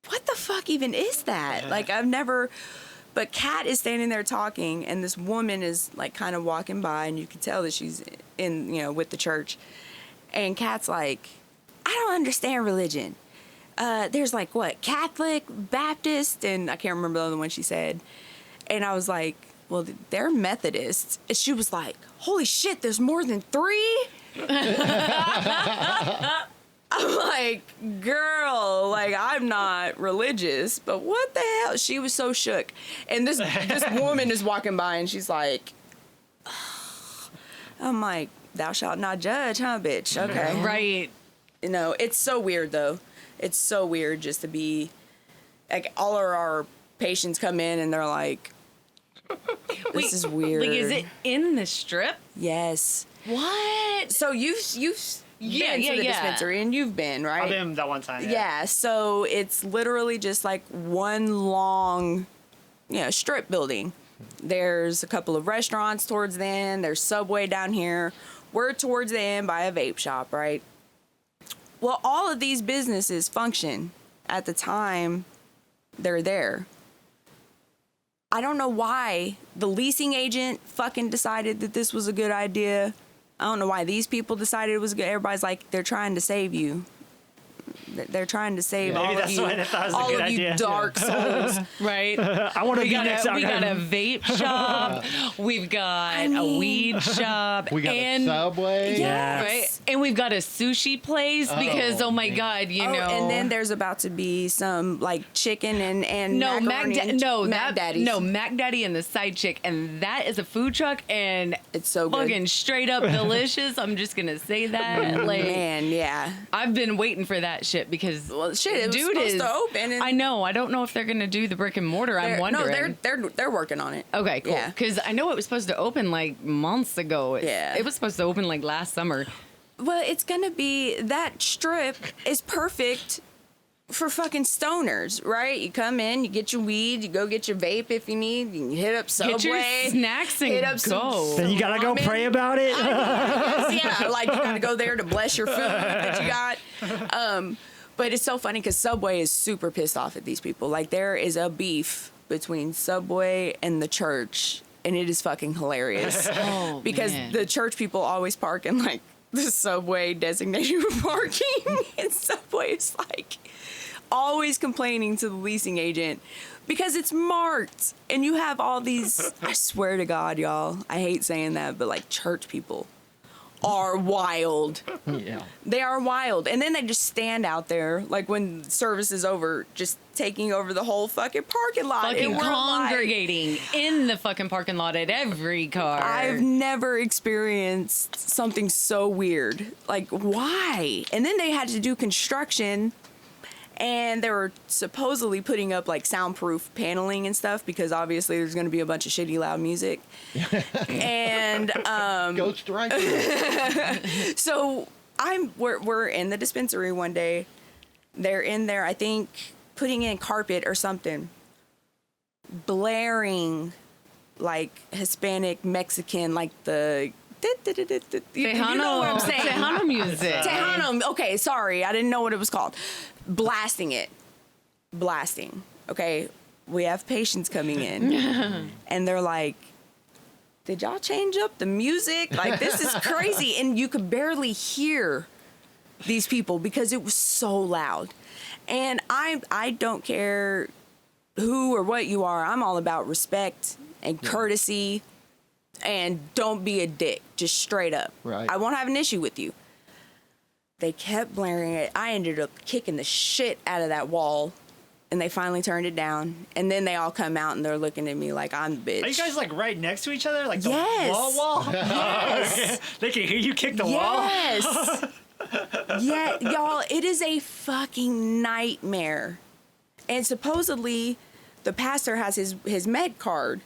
what the fuck even is that? Like, I've never. But Kat is standing there talking, and this woman is like kind of walking by, and you can tell that she's in, you know, with the church. And Kat's like, I don't understand religion. There's like what, Catholic, Baptist, and I can't remember the other one she said. And I was like, well, they're Methodists. And she was like, holy shit, there's more than 3? I'm like, girl, like, I'm not religious, but what the hell? She was so shook. And this woman is walking by, and she's like, I'm like, thou shalt not judge, huh, bitch? Okay. Right. You know, it's so weird, though. It's so weird just to be, like, all of our patients come in, and they're like, this is weird. Like, is it in the strip? Yes. What? So you've been to the dispensary, and you've been, right? I've been that one time. Yeah, so it's literally just like one long, you know, strip building. There's a couple of restaurants towards the end. There's Subway down here. We're towards the end by a vape shop, right? Well, all of these businesses function at the time they're there. I don't know why the leasing agent fucking decided that this was a good idea. I don't know why these people decided it was good. Everybody's like, they're trying to save you. They're trying to save all of you dark souls. Right. I want to be next. We got a vape shop. We've got a weed shop. We got and a Subway. Yes. Right. And we've got a sushi place because, oh my God, you know. And then there's about to be some like chicken and Mac Daddy's. Mac Daddy and the side chick, and that is a food truck, and It's so good. fucking straight up delicious. I'm just gonna say that. Like, Man, yeah. I've been waiting for that shit because Shit, it was dude supposed is to open. And I know. I don't know if they're gonna do the brick and mortar. I'm wondering. No, they're working on it. Okay, cool. Yeah. Because I know it was supposed to open like months ago. Yeah. It was supposed to open like last summer. Well, it's gonna be, that strip is perfect for fucking stoners, right? You come in, you get your weed, you go get your vape if you need, you can hit up Subway. Get your snacks and hit up go. Then you gotta go pray about it. Yeah, like you gotta go there to bless your food that you got. But it's so funny because Subway is super pissed off at these people. Like, there is a beef between Subway and the church, and it is fucking hilarious. Oh, because man. the church people always park in like the Subway designated parking, and Subway is like, always complaining to the leasing agent because it's marked and you have all these, I swear to God, y'all, I hate saying that, but like church people are wild. Yeah. They are wild. And then they just stand out there, like when service is over, just taking over the whole fucking parking lot. Fucking And we're like, congregating in the fucking parking lot at every car. I've never experienced something so weird. Like, why? And then they had to do construction, and they were supposedly putting up like soundproof paneling and stuff because obviously there's going to be a bunch of shitty loud music. And Ghost right there. so we're in the dispensary one day. They're in there, I think, putting in carpet or something, blaring like Hispanic, Mexican, like the you know what I'm saying? Tejano music. Tejano. Okay, sorry, I didn't know what it was called. Blasting. Okay, we have patients coming in, and they're like, "Did y'all change up the music? Like, this is crazy!" And you could barely hear these people because it was so loud. And I don't care who or what you are. I'm all about respect and courtesy, and don't be a dick. Just straight up. Right. I won't have an issue with you. They kept blaring it. I ended up kicking the shit out of that wall, and they finally turned it down. And then they all come out and they're looking at me like I'm the bitch. Are you guys like right next to each other? Like the Yes. wall? Yes. They can hear you kick the wall? Yes. Yeah, y'all, it is a fucking nightmare. And supposedly the pastor has his med card.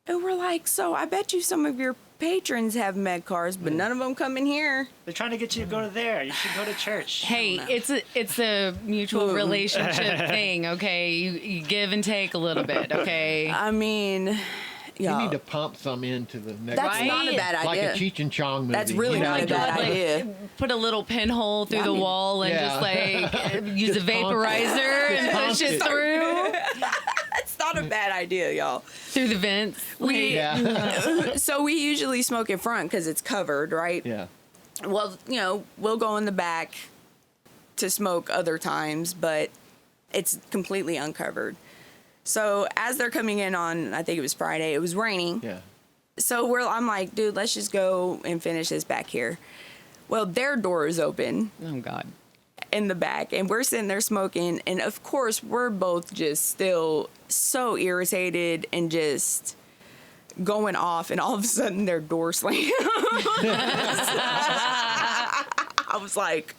And we're like, so I bet you some of your patrons have med cards, but none of them come in here. They're trying to get you to go to there. You should go to church. Hey, it's a mutual relationship thing, okay? You give and take a little bit, okay? I mean, You y'all, need to pump some into the next that's Right? not a bad idea. like a Cheech and Chong movie. That's really you know, not a bad like, idea. Put a little pinhole through Yeah, I the mean- wall and Yeah. just like use a Just conk it. vaporizer and Just push it conk through That's not a bad idea, y'all. through the vents. Yeah. So we usually smoke in front because it's covered, right? Yeah. Well, you know, we'll go in the back to smoke other times, but it's completely uncovered. So as they're coming in on, I think it was Friday, it was raining. Yeah. So I'm like, dude, let's just go and finish this back here. Well, their door is open Oh God. in the back, and we're sitting there smoking, and of course we're both just still so irritated and just going off, and all of a sudden their door slammed. I was like,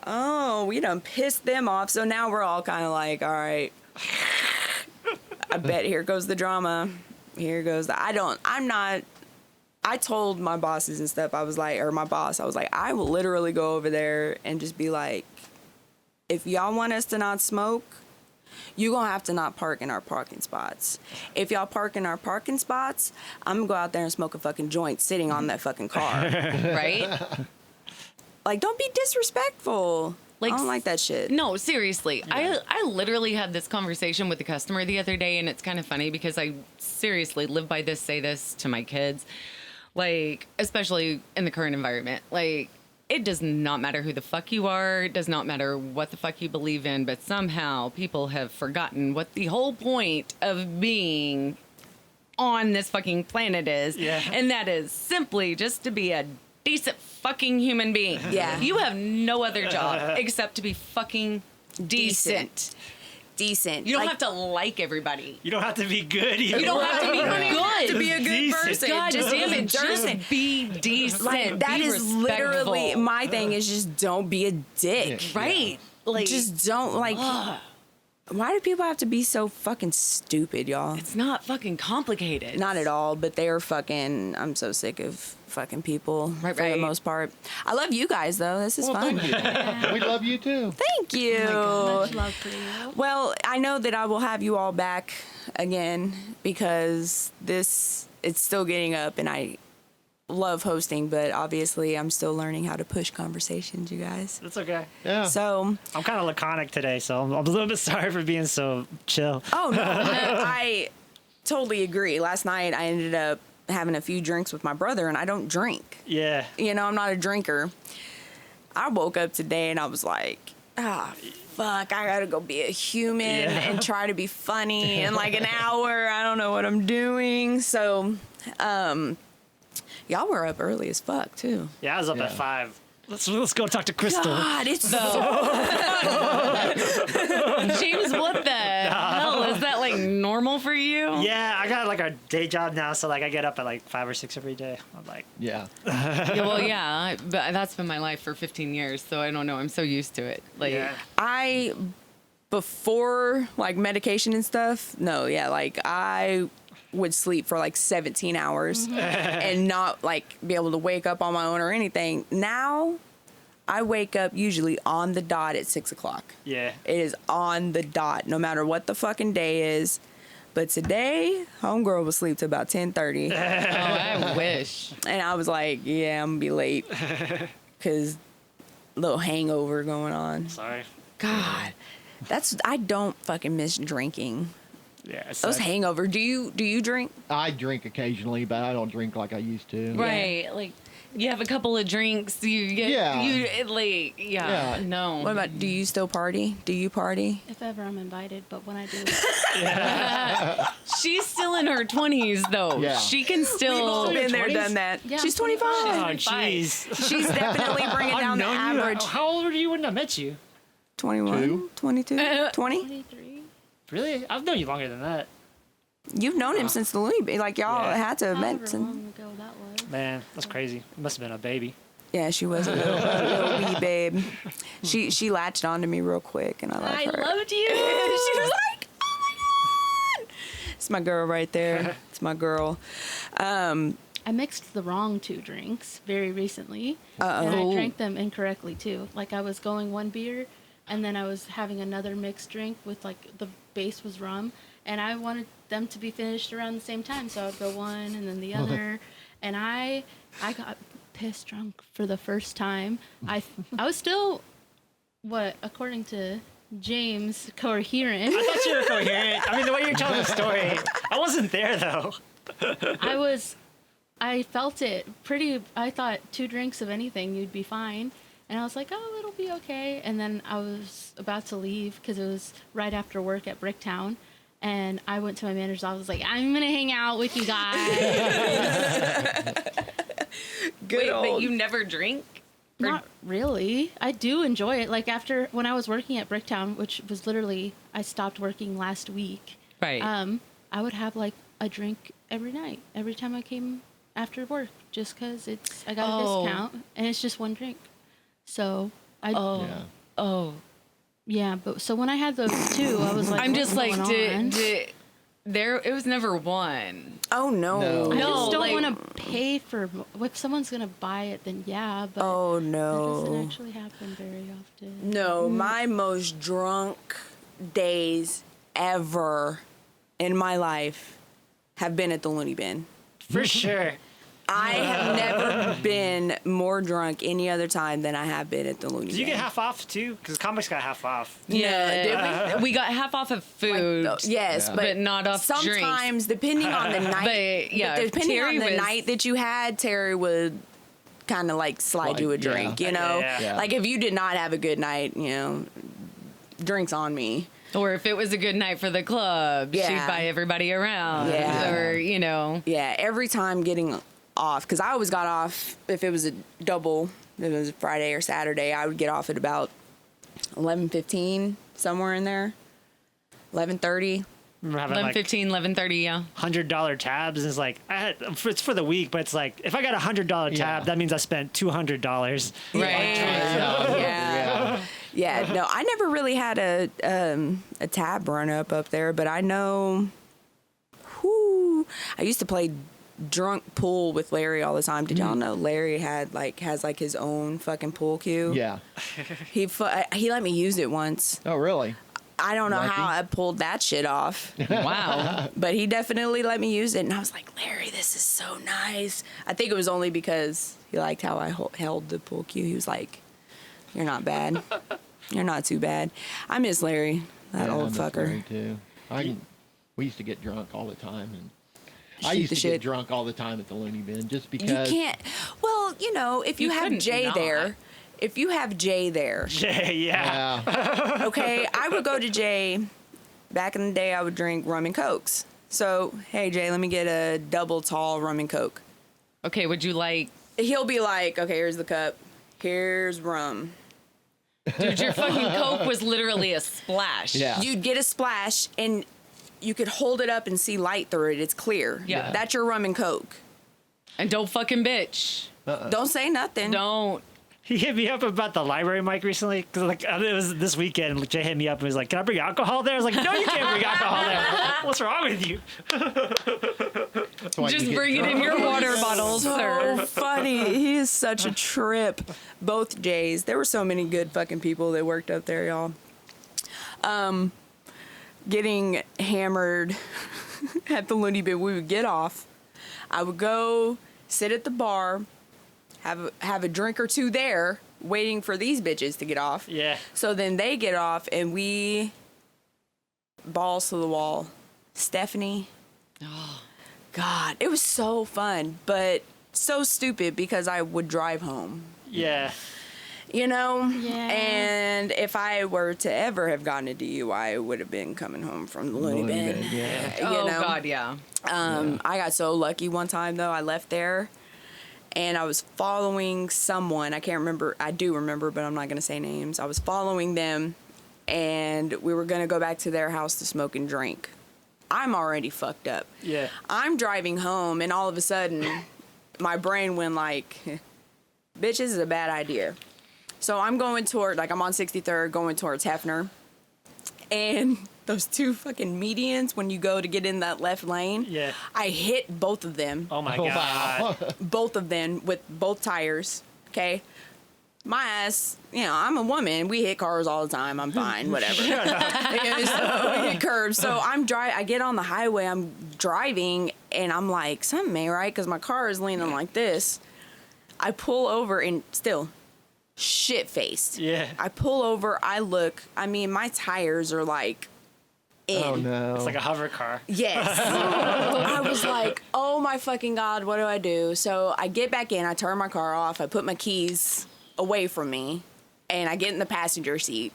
oh, we done pissed them off. So now we're all kind of like, all right, I bet here goes the drama. Here goes the, I told my bosses and stuff, I was like, I will literally go over there and just be like, if y'all want us to not smoke, you gonna have to not park in our parking spots. If y'all park in our parking spots, I'm gonna go out there and smoke a fucking joint sitting on that fucking car. Right? Like, don't be disrespectful. Like, I don't like that shit. No, seriously. I literally had this conversation with a customer the other day, and it's kind of funny because I seriously live by this, say this to my kids. Like, especially in the current environment. Like, it does not matter who the fuck you are. It does not matter what the fuck you believe in, but somehow people have forgotten what the whole point of being on this fucking planet is. Yeah. And that is simply just to be a decent fucking human being. Yeah. You have no other job except to be fucking decent. Decent. You don't Like, have to like everybody. You don't have to be good either. You don't have to be good. to be a good Decent. person. God Just damn it, decent. just be decent. Like, that be is literally respectful. my thing is just don't be a dick. Yeah. right. Like, Just don't, like, why do people have to be so fucking stupid, y'all? it's not fucking complicated. Not at all, but they are fucking, I'm so sick of fucking people Right, for the right. most part. I love you guys, though. This is Well, fun. thank you. We love you too. Thank you. Much love for you. Well, I know that I will have you all back again because it's still getting up and I love hosting, but obviously I'm still learning how to push conversations, you guys. It's okay. Yeah. So, I'm kind of laconic today, so I'm a little bit sorry for being so chill. oh no, I totally agree. Last night I ended up having a few drinks with my brother and I don't drink. Yeah. You know, I'm not a drinker. I woke up today and I was like, fuck, I gotta go be a human and try to be funny in like an hour. I don't know what I'm doing. So, y'all were up early as fuck too. Yeah, I was up at 5. Let's go talk to Krystal. God, it's so James, what the hell? Is that like normal for you? Yeah, I got like a day job now, so like I get up at like 5 or 6 every day. I'm like, Yeah. Yeah, well, yeah, but that's been my life for 15 years, so I don't know. I'm so used to it. Like, yeah. Before like medication and stuff, like I would sleep for like 17 hours and not like be able to wake up on my own or anything. Now I wake up usually on the dot at 6 o'clock. Yeah. It is on the dot, no matter what the fucking day is. But today, homegirl was asleep till about 10:30. oh, I wish. And I was like, yeah, I'm gonna be late. Cause little hangover going on. Sorry. God, I don't fucking miss drinking. Yeah. It's Those like, hangover. Do you drink? I drink occasionally, but I don't drink like I used to. Right. Like, you have a couple of drinks, you get, no. What about, do you still party? Do you party? If ever I'm invited, but when I do, She's still in her 20s, though. Yeah. She can still. We've been there, 20s? done that. Yeah, She's I'm 25. oh, 25. jeez. She's definitely bringing I've down the known you. average. How old were you when I met you? 21, Two. 22, 20? 23. Really? I've known you longer than that. You've known him since the Loony Bin. Like, y'all Yeah. had to have However met since. long ago that was. Man, that's crazy. It must have been a baby. Yeah, she was a little wee babe. She latched onto me real quick, and I love her. loved you. She was like, oh my God. It's my girl right there. It's my girl. I mixed the wrong 2 drinks very recently, and I drank them incorrectly too. Like I was going 1 beer, and then I was having another mixed drink with like the base was rum, and I wanted them to be finished around the same time, so I'd go one and then the other, and I got pissed drunk for the first time. I was still, according to James, coherent. I thought you were coherent. I mean, the way you're telling the story, I wasn't there though. I felt it pretty. I thought 2 drinks of anything, you'd be fine. And I was like, oh, it'll be okay. And then I was about to leave because it was right after work at Bricktown. And I went to my manager's office, like, I'm going to hang out with you guys. Wait, but you never drink? Not really. I do enjoy it. Like when I was working at Bricktown, which was literally, I stopped working last week. Right. I would have like a drink every night, every time I came after work, just because I got a discount and it's just 1 drink. So yeah, but so when I had those 2, I was like, I'm just like, it was never 1. Oh, no. I No, just don't like- want to pay for, if someone's going to buy it, then yeah, but Oh, that doesn't no. actually happen very often. No, my most drunk days ever in my life have been at the Loony Bin. For sure. I have never been more drunk any other time than I have been at the Loony Bin. Did you get half off too? Because comics got half off. Yeah, we got half off of food. Yes, Yeah. but not off sometimes, depending on the night, But, yeah, depending Terry on the was- night that you had, Terry would kind of like slide you a drink, you know? Yeah. Like if you did not have a good night, drinks on me. Or if it was a good night for the club, Yeah. she'd buy everybody around. Yeah. Or, Yeah, every time getting off, because I always got off, if it was a double, if it was Friday or Saturday, I would get off at about 11:15, somewhere in there, 11:30. Remember having 11:15, 11:30, yeah. $100 tabs, and it's like it's for the week, but it's like if I got a $100 tab, that means I spent $200. Right. Yeah. No, I never really had a tab run up there, but I know. I used to play drunk pool with Larry all the time. Did y'all know Larry has his own fucking pool cue? Yeah. He let me use it once. Oh, really? I don't know Lucky. how I pulled that shit off, Wow. but he definitely let me use it, and I was like, Larry, this is so nice. I think it was only because he liked how I held the pool cue. He was like, "You're not bad. You're not too bad." I miss Larry, that Yeah, I old miss fucker. Larry, too. We used to get drunk all the time, and I Shoot used the to shit. get drunk all the time at the Loony Bin just You because. can't. Well, if you have couldn't Jay not. there, if you have Jay there, Yeah. okay, I would go to Jay. Back in the day, I would drink rum and cokes. So, hey, Jay, let me get a double tall rum and coke. Okay, would you like... He'll be like, okay, here's the cup. Here's rum. Dude, your fucking Coke was literally a splash. Yeah. You'd get a splash, and you could hold it up and see light through it. It's clear. Yeah. That's your rum and coke. And don't fucking bitch. Don't say nothing. Don't. He hit me up about the library mic recently because like it was this weekend. Jay hit me up and was like, "Can I bring alcohol there?" I was like, "No, you can't bring alcohol there. What's wrong with you?" That's why Just you get bring it in drunk. your water bottle, So sir. funny. He is such a trip. Both Jays. There were so many good fucking people that worked up there, y'all. Getting hammered at the Loony Bin, we would get off. I would go sit at the bar, have a drink or two there, waiting for these bitches to get off. Yeah. So then they get off, and we balls to the wall. Stephanie. Oh, God, it was so fun, but so stupid because I would drive home. Yeah. You know? Yeah. And if I were to ever have gotten a DUI, it would have been coming home from the Loony Bin. Yeah. You Oh, know? God, yeah. I got so lucky one time, though. I left there, and I was following someone. I can't remember. I do remember, but I'm not going to say names. I was following them, and we were going to go back to their house to smoke and drink. I'm already fucked up. Yeah. I'm driving home, and all of a sudden, my brain went like, bitch, this is a bad idea. So I'm going toward, like, I'm on 63rd going towards Hefner. And those two fucking medians, when you go to get in that left lane, Yeah. I hit both of them. Oh my Oh, god. wow. Both of them with both tires. Okay. My ass, you know, I'm a woman. We hit cars all the time. I'm fine. Whatever. So we hit curbs. So I get on the highway. I'm driving, and I'm like, something ain't right, because my car is leaning like this. I pull over, and still shit-faced. Yeah. I pull over. I look. I mean, my tires are like in. Oh no. It's like a hover car. Yes. I was like, oh my fucking God, what do I do? So I get back in, I turn my car off, I put my keys away from me, and I get in the passenger seat.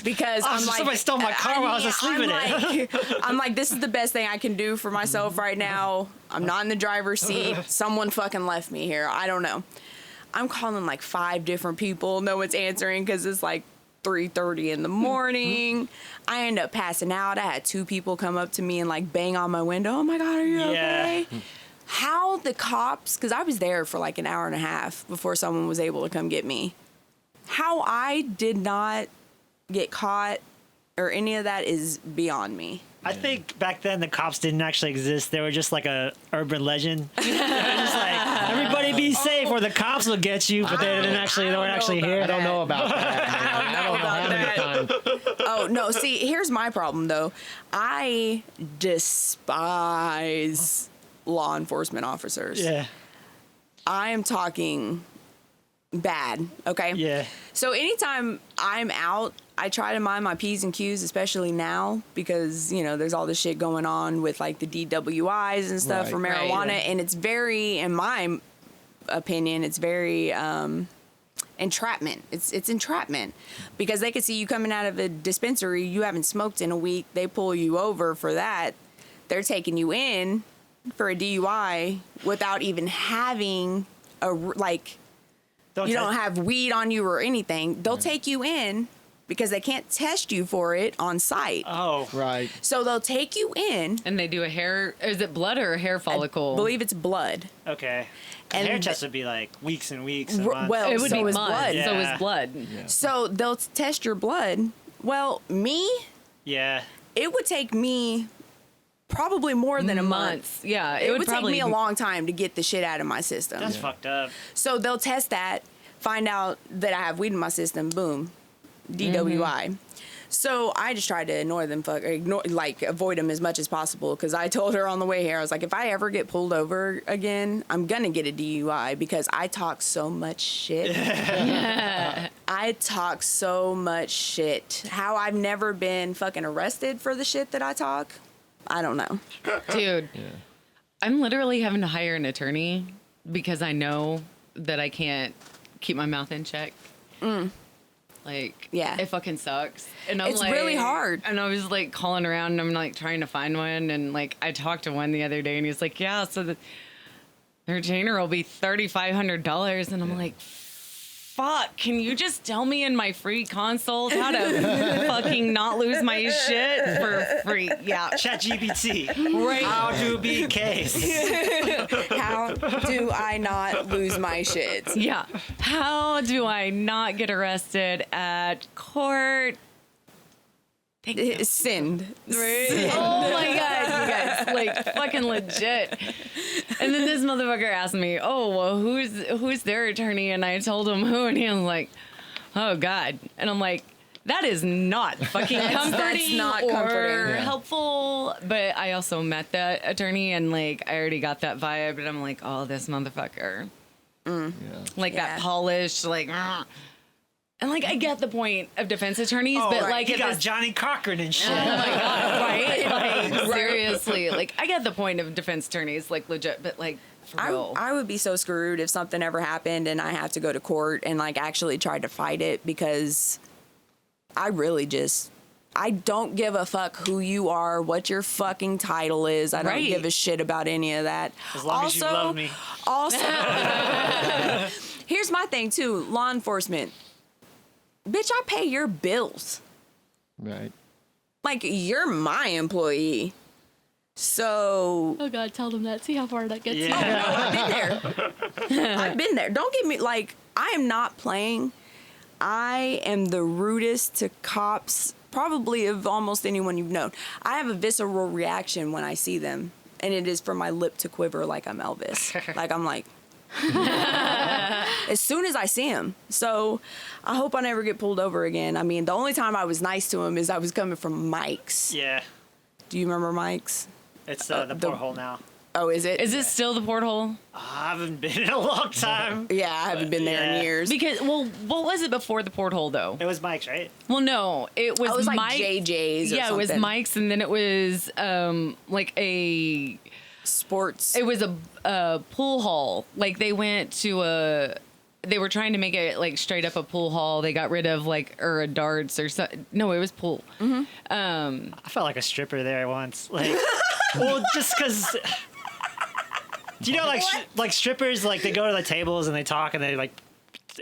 Because I'm like, somebody stole my car while I was asleep in it. I'm like, this is the best thing I can do for myself right now. I'm not in the driver's seat. Someone fucking left me here. I don't know. I'm calling like 5 different people. No one's answering because it's like 3:30 in the morning. I end up passing out. I had 2 people come up to me and like bang on my window. Oh my God, are you okay? How the cops, because I was there for like an hour and a half before someone was able to come get me. How I did not get caught or any of that is beyond me. I think back then the cops didn't actually exist. They were just like a urban legend. They were just like, everybody be safe or the cops will get you, but they weren't actually here. I don't know about that. Man. I don't know how many times. Oh, no. See, here's my problem, though. I despise law enforcement officers. Yeah. I am talking bad, okay? Yeah. So anytime I'm out, I try to mind my P's and Q's, especially now, because, you know, there's all this shit going on with, like, the DWIs and stuff for Right, marijuana, right. and it's very, in my opinion, it's very entrapment. It's entrapment, because they could see you coming out of a dispensary, you haven't smoked in a week, they pull you over for that, they're taking you in for a DUI without even having a, like, you don't have weed on you or anything. They'll take you in because they can't test you for it on site. Oh. Right. So they'll take you in. And they do a hair... Is it blood or a hair follicle? I believe it's blood. Okay. And Hair test would be like weeks and weeks and months. well, It would so be is mud. blood. So Yeah. is blood. So they'll test your blood. Well, me, Yeah. it would take me probably more than a month. Months. Yeah. It would take probably me a long time to get the shit out of my system. That's fucked up. So they'll test that, find out that I have weed in my system, boom, DWI. So I just tried to avoid them as much as possible, because I told her on the way here, I was like, if I ever get pulled over again, I'm gonna get a DUI, because I talk so much shit. I talk so much shit. How I've never been fucking arrested for the shit that I talk, I don't know. Dude, I'm literally having to hire an attorney because I know that I can't keep my mouth in check. Like, Yeah. it fucking sucks. And I'm It's like, really hard. And I was like calling around and I'm like trying to find one. And like, I talked to one the other day and he's like, yeah, so the retainer will be $3,500. And I'm like, fuck, can you just tell me in my free consult how to fucking not lose my shit for free? Yeah. ChatGPT. Right. How to beat case. How do I not lose my shit? Yeah. How do I not get arrested at court? Sinned. Oh my god, you guys, like fucking legit. And then this motherfucker asked me, "Oh, well, who's their attorney?" And I told him who, and he was like, "Oh god." And I'm like, that is not fucking comforting not or comforting. Yeah. helpful. But I also met that attorney, and like I already got that vibe, and I'm like, oh, this motherfucker, Yeah. like Yeah. that polished, like. And like I get the point of defense attorneys, Oh, but right. like You at got this Johnny Cochran and shit. Oh my god, right? Like seriously, like I get the point of defense attorneys, like legit, but like for real. I would be so screwed if something ever happened and I have to go to court and like actually try to fight it, because I don't give a fuck who you are, what your fucking title is. I don't Right. give a shit about any of that. As long as you love me. Also, here's my thing too, law enforcement. Bitch, I pay your bills. Right. Like, you're my employee. So, Oh God, tell them that. See how far that gets you. Yeah. I've been there. I've been there. Don't get me, like, I am not playing. I am the rudest to cops, probably of almost anyone you've known. I have a visceral reaction when I see them, and it is from my lip to quiver like I'm Elvis. Like, I'm like, as soon as I see him. So I hope I never get pulled over again. I mean, the only time I was nice to him is I was coming from Mike's. Yeah. Do you remember Mike's? It's the porthole now. Oh, is it? Is it still the porthole? I haven't been in a long time. Yeah, I haven't been there Yeah. in years. Because well, what was it before the porthole though? It was Mike's, right? Well, no, it was, Oh, it was like Mike- JJ's or Yeah, it was something. Mike's, and then it was like a. Sports. It was a pool hall. Like they went to they were trying to make it like straight up a pool hall. They got rid of like a darts or something. No, it was pool. Mm-hmm. I felt like a stripper there once. Like, well, just because. Do you know, like strippers, like they go to the tables and they talk and they like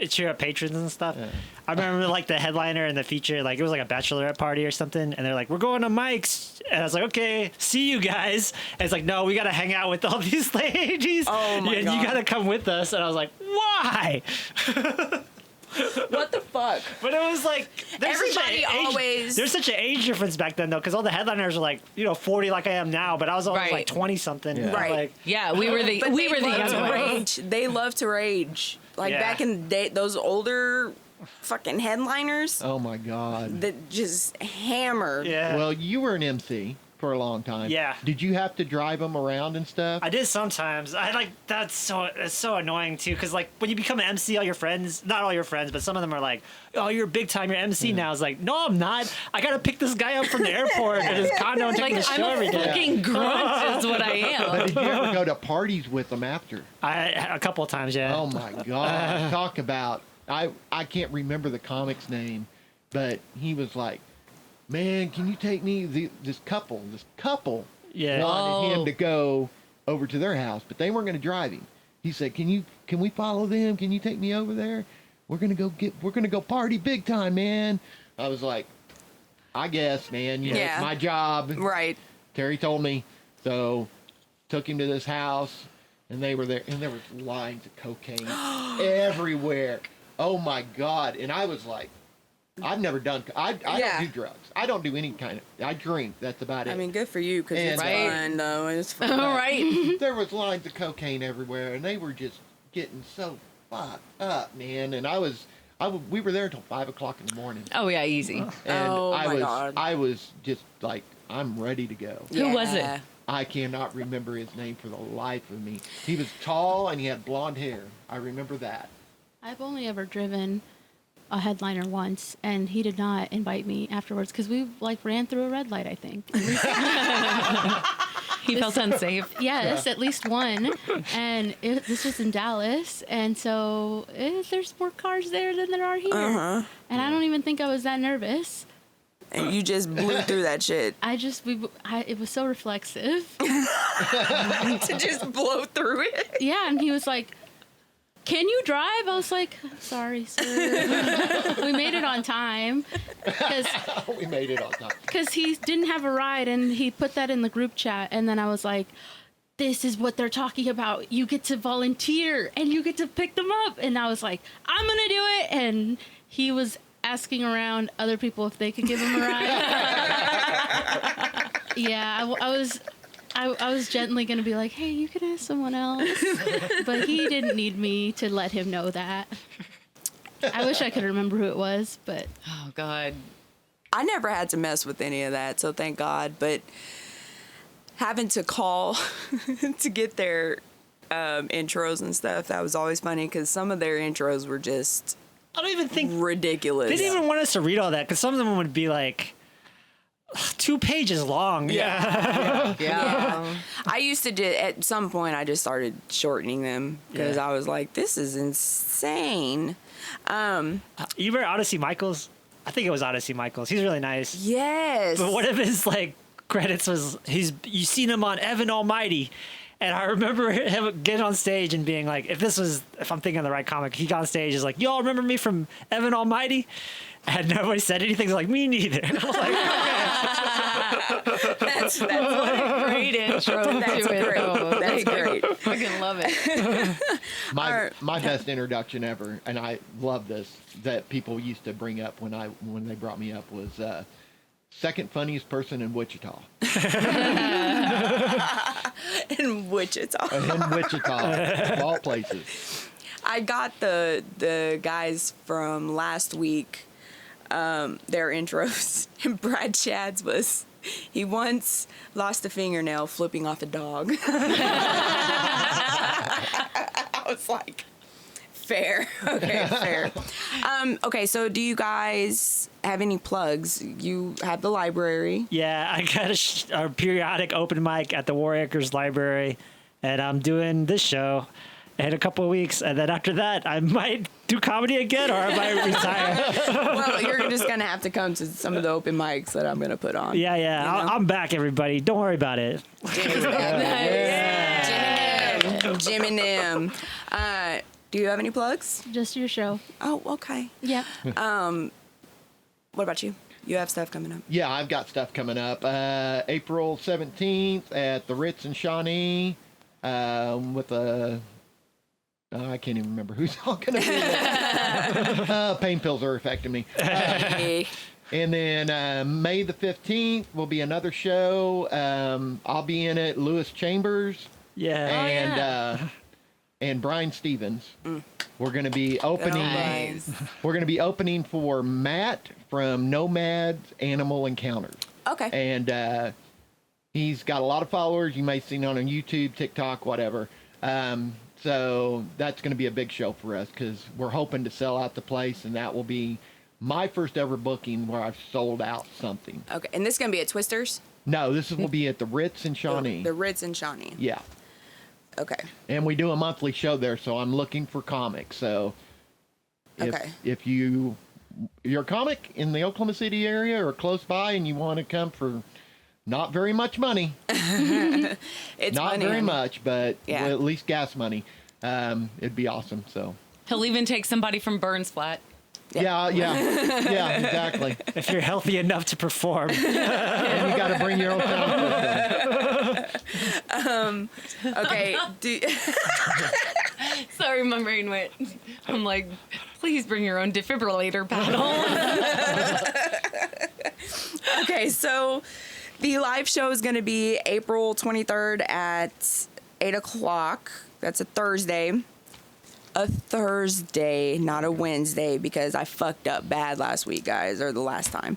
cheer up patrons and stuff. Yeah. I remember like the headliner and the feature, like it was like a bachelorette party or something, and they're like, "We're going to Mike's," and I was like, "Okay, see you guys." And it's like, "No, we gotta hang out with all these ladies. Oh my and God. you gotta come with us." And I was like, "Why?" What the fuck? But it was like Everybody always- there's such an age difference back then though, because all the headliners were like 40 like I am now, but I was always Right. like 20 something. Yeah. Right. Like, Yeah, we were the But we they were the love young to ones. rage. They love to rage. Like Yeah. back in the day, those older fucking headliners Oh my God. that just hammered. yeah. Well, you were an MC for a long time. Yeah. Did you have to drive them around and stuff? I did sometimes. I like that's so annoying too, because like when you become an MC, all your friends, not all your friends, but some of them are like, "Oh, you're big time, you're MC now." It's like, no, I'm not. I gotta pick this guy up from the airport at his condo and take Like him to the I'm show a every day. fucking grunt is what I am. But did you ever go to parties with them after? A couple of times, yeah. Oh my God. Talk about, I can't remember the comic's name, but he was like, "Man, can you take me?" This couple Yeah. wanted him Oh. to go over to their house, but they weren't going to drive him. He said, can we follow them? Can you take me over there? We're going to go party big time, man." I was like, I guess, man, you know, Yeah. it's my job. Right. Terry told me. So took him to this house, and they were there, and there was lines of cocaine everywhere. Oh my God. And I was like, I've never done, I Yeah. don't do drugs. I don't do any kind of, I drink. That's about it. I mean, good for you, because it's And- fun, though. It's fun. All right. There was lines of cocaine everywhere, and they were just getting so fucked up, man. And we were there until 5 o'clock in the morning. Oh yeah, easy. And Oh, I my was, God. I was just like, I'm ready to go. Who was it? Yeah. I cannot remember his name for the life of me. He was tall and he had blonde hair. I remember that. I've only ever driven a headliner once, and he did not invite me afterwards because we like ran through a red light, I think. He felt unsafe. Yes, at least one. And this was in Dallas. And so there's more cars there than there are here. And I don't even think I was that nervous. And you just blew through that shit. It was so reflexive. To just blow through it. Yeah, and he was like, "Can you drive?" I was like, "Sorry, sir." We made it on time. We made it on time. Because he didn't have a ride, and he put that in the group chat. And then I was like, this is what they're talking about. You get to volunteer, and you get to pick them up. And I was like, I'm going to do it. And he was asking around other people if they could give him a ride. Yeah, I was gently going to be like, hey, you can ask someone else. But he didn't need me to let him know that. I wish I could remember who it was, but... Oh, God. I never had to mess with any of that, so thank God. But having to call to get their intros and stuff, that was always funny because some of their intros were just... I don't even think ridiculous. They didn't even want us to read all that because some of them would be like 2 pages long. Yeah. I used to at some point I just started shortening them because I was like, this is insane. You remember Odyssey Michaels? I think it was Odyssey Michaels. He's really nice. Yes. But one of his like credits was you seen him on Evan Almighty. And I remember him getting on stage and being like, if I'm thinking of the right comic, he got on stage is like, y'all remember me from Evan Almighty? And nobody said anything. They're like, me neither. And I was like, okay. That's What a great intro to it. Though. That's great. I fucking love it. My best introduction ever, and I love this, that people used to bring up when they brought me up was second funniest person in Wichita. In Wichita. In Wichita, of all places. I got the guys from last week, their intros, and Brad Chad's was, he once lost a fingernail flipping off a dog. I was like, fair. Okay, fair. Okay, so do you guys have any plugs? You have the library. Yeah, I got a periodic open mic at the War Acres Library, and I'm doing this show in a couple of weeks, and then after that, I might do comedy again, or I might retire. Well, you're just gonna have to come to some of the open mics that I'm gonna put on. Yeah, you know? I'm back, everybody. Don't worry about it. Jimmy's back. Jimmy Nghiem. Do you have any plugs? Just your show. Oh, okay. Yep. What about you? You have stuff coming up. Yeah, I've got stuff coming up. April 17th at the Ritz in Shawnee with I can't even remember who's all going to be there. Pain pills are affecting me. And then May the 15th will be another show. I'll be in it. Lewis Chambers. Yeah. And Brian Stevens. We're going to be opening. Nice. We're going to be opening for Matt from Nomad's Animal Encounters. Okay. And he's got a lot of followers. You may have seen it on YouTube, TikTok, whatever. So that's going to be a big show for us because we're hoping to sell out the place, and that will be my first ever booking where I've sold out something. Okay. And this is gonna be at Twisters? No, this will be at the Ritz in Shawnee. The Ritz in Shawnee. Yeah. Okay. And we do a monthly show there, so I'm looking for comics. So if you're a comic in the Oklahoma City area or close by and you want to come for not very much money, It's not funny. very much, but Yeah. at least gas money, it'd be awesome. So He'll even take somebody from Burns Flat. yeah, exactly. If you're healthy enough to perform. And you got to bring your own sound system. Okay. Sorry, my brain went. I'm like, please bring your own defibrillator paddle. Okay, so the live show is going to be April 23rd at 8 o'clock. That's a Thursday. A Thursday, not a Wednesday, because I fucked up bad last week, guys, or the last time.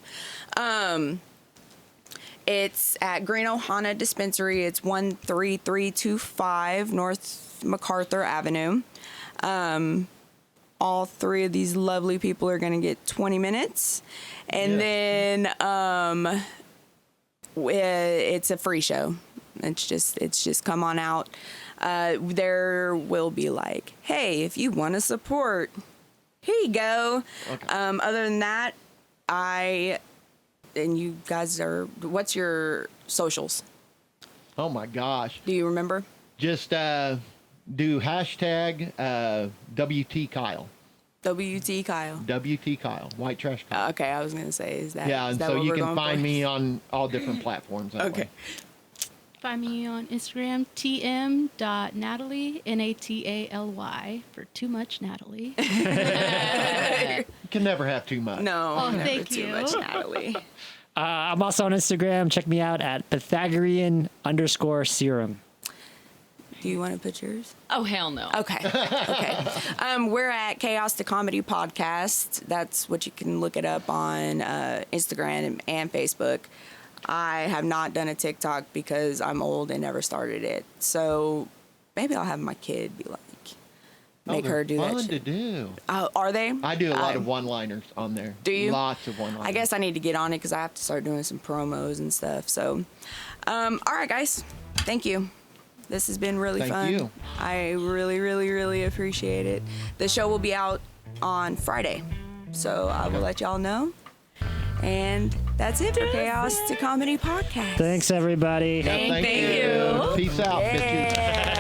It's at Green Ohana Dispensary. It's 13325 North MacArthur Avenue. All three of these lovely people are going to get 20 minutes. And then it's a free show. It's just come on out. There will be like, hey, if you want to support, here you go. Okay. Other than that, and you guys what's your socials? Oh my gosh. Do you remember? Just do hashtag WT Kyle. WT Kyle. WT Kyle. White Trash Kyle. Okay, I was gonna say, is that Yeah, is and that so what you we're can going find for? me on all different platforms. That Okay. way. Find me on Instagram, tm.nataly, Nataly, for too much Natalie. You can never have too much. No, Oh, never thank too you. much, Natalie. I'm also on Instagram. Check me out at Pythagorean_serum. Do you want to put yours? Oh, hell no. Okay. Okay. We're at Chaos to Comedy Podcast. That's what you can look it up on Instagram and Facebook. I have not done a TikTok because I'm old and never started it. So maybe I'll have my kid be like, make her do that fun to shit. do. Are they? I do a lot of one-liners on there. Do you? Lots of one-liners. I guess I need to get on it because I have to start doing some promos and stuff. So, all right, guys. Thank you. This has been really Thank fun. you. I really, really, really appreciate it. The show will be out on Friday. So I will let y'all know. And that's it for Chaos to Comedy Podcast. Thanks, everybody. Yeah, thank you. Peace out, bitches. Yeah.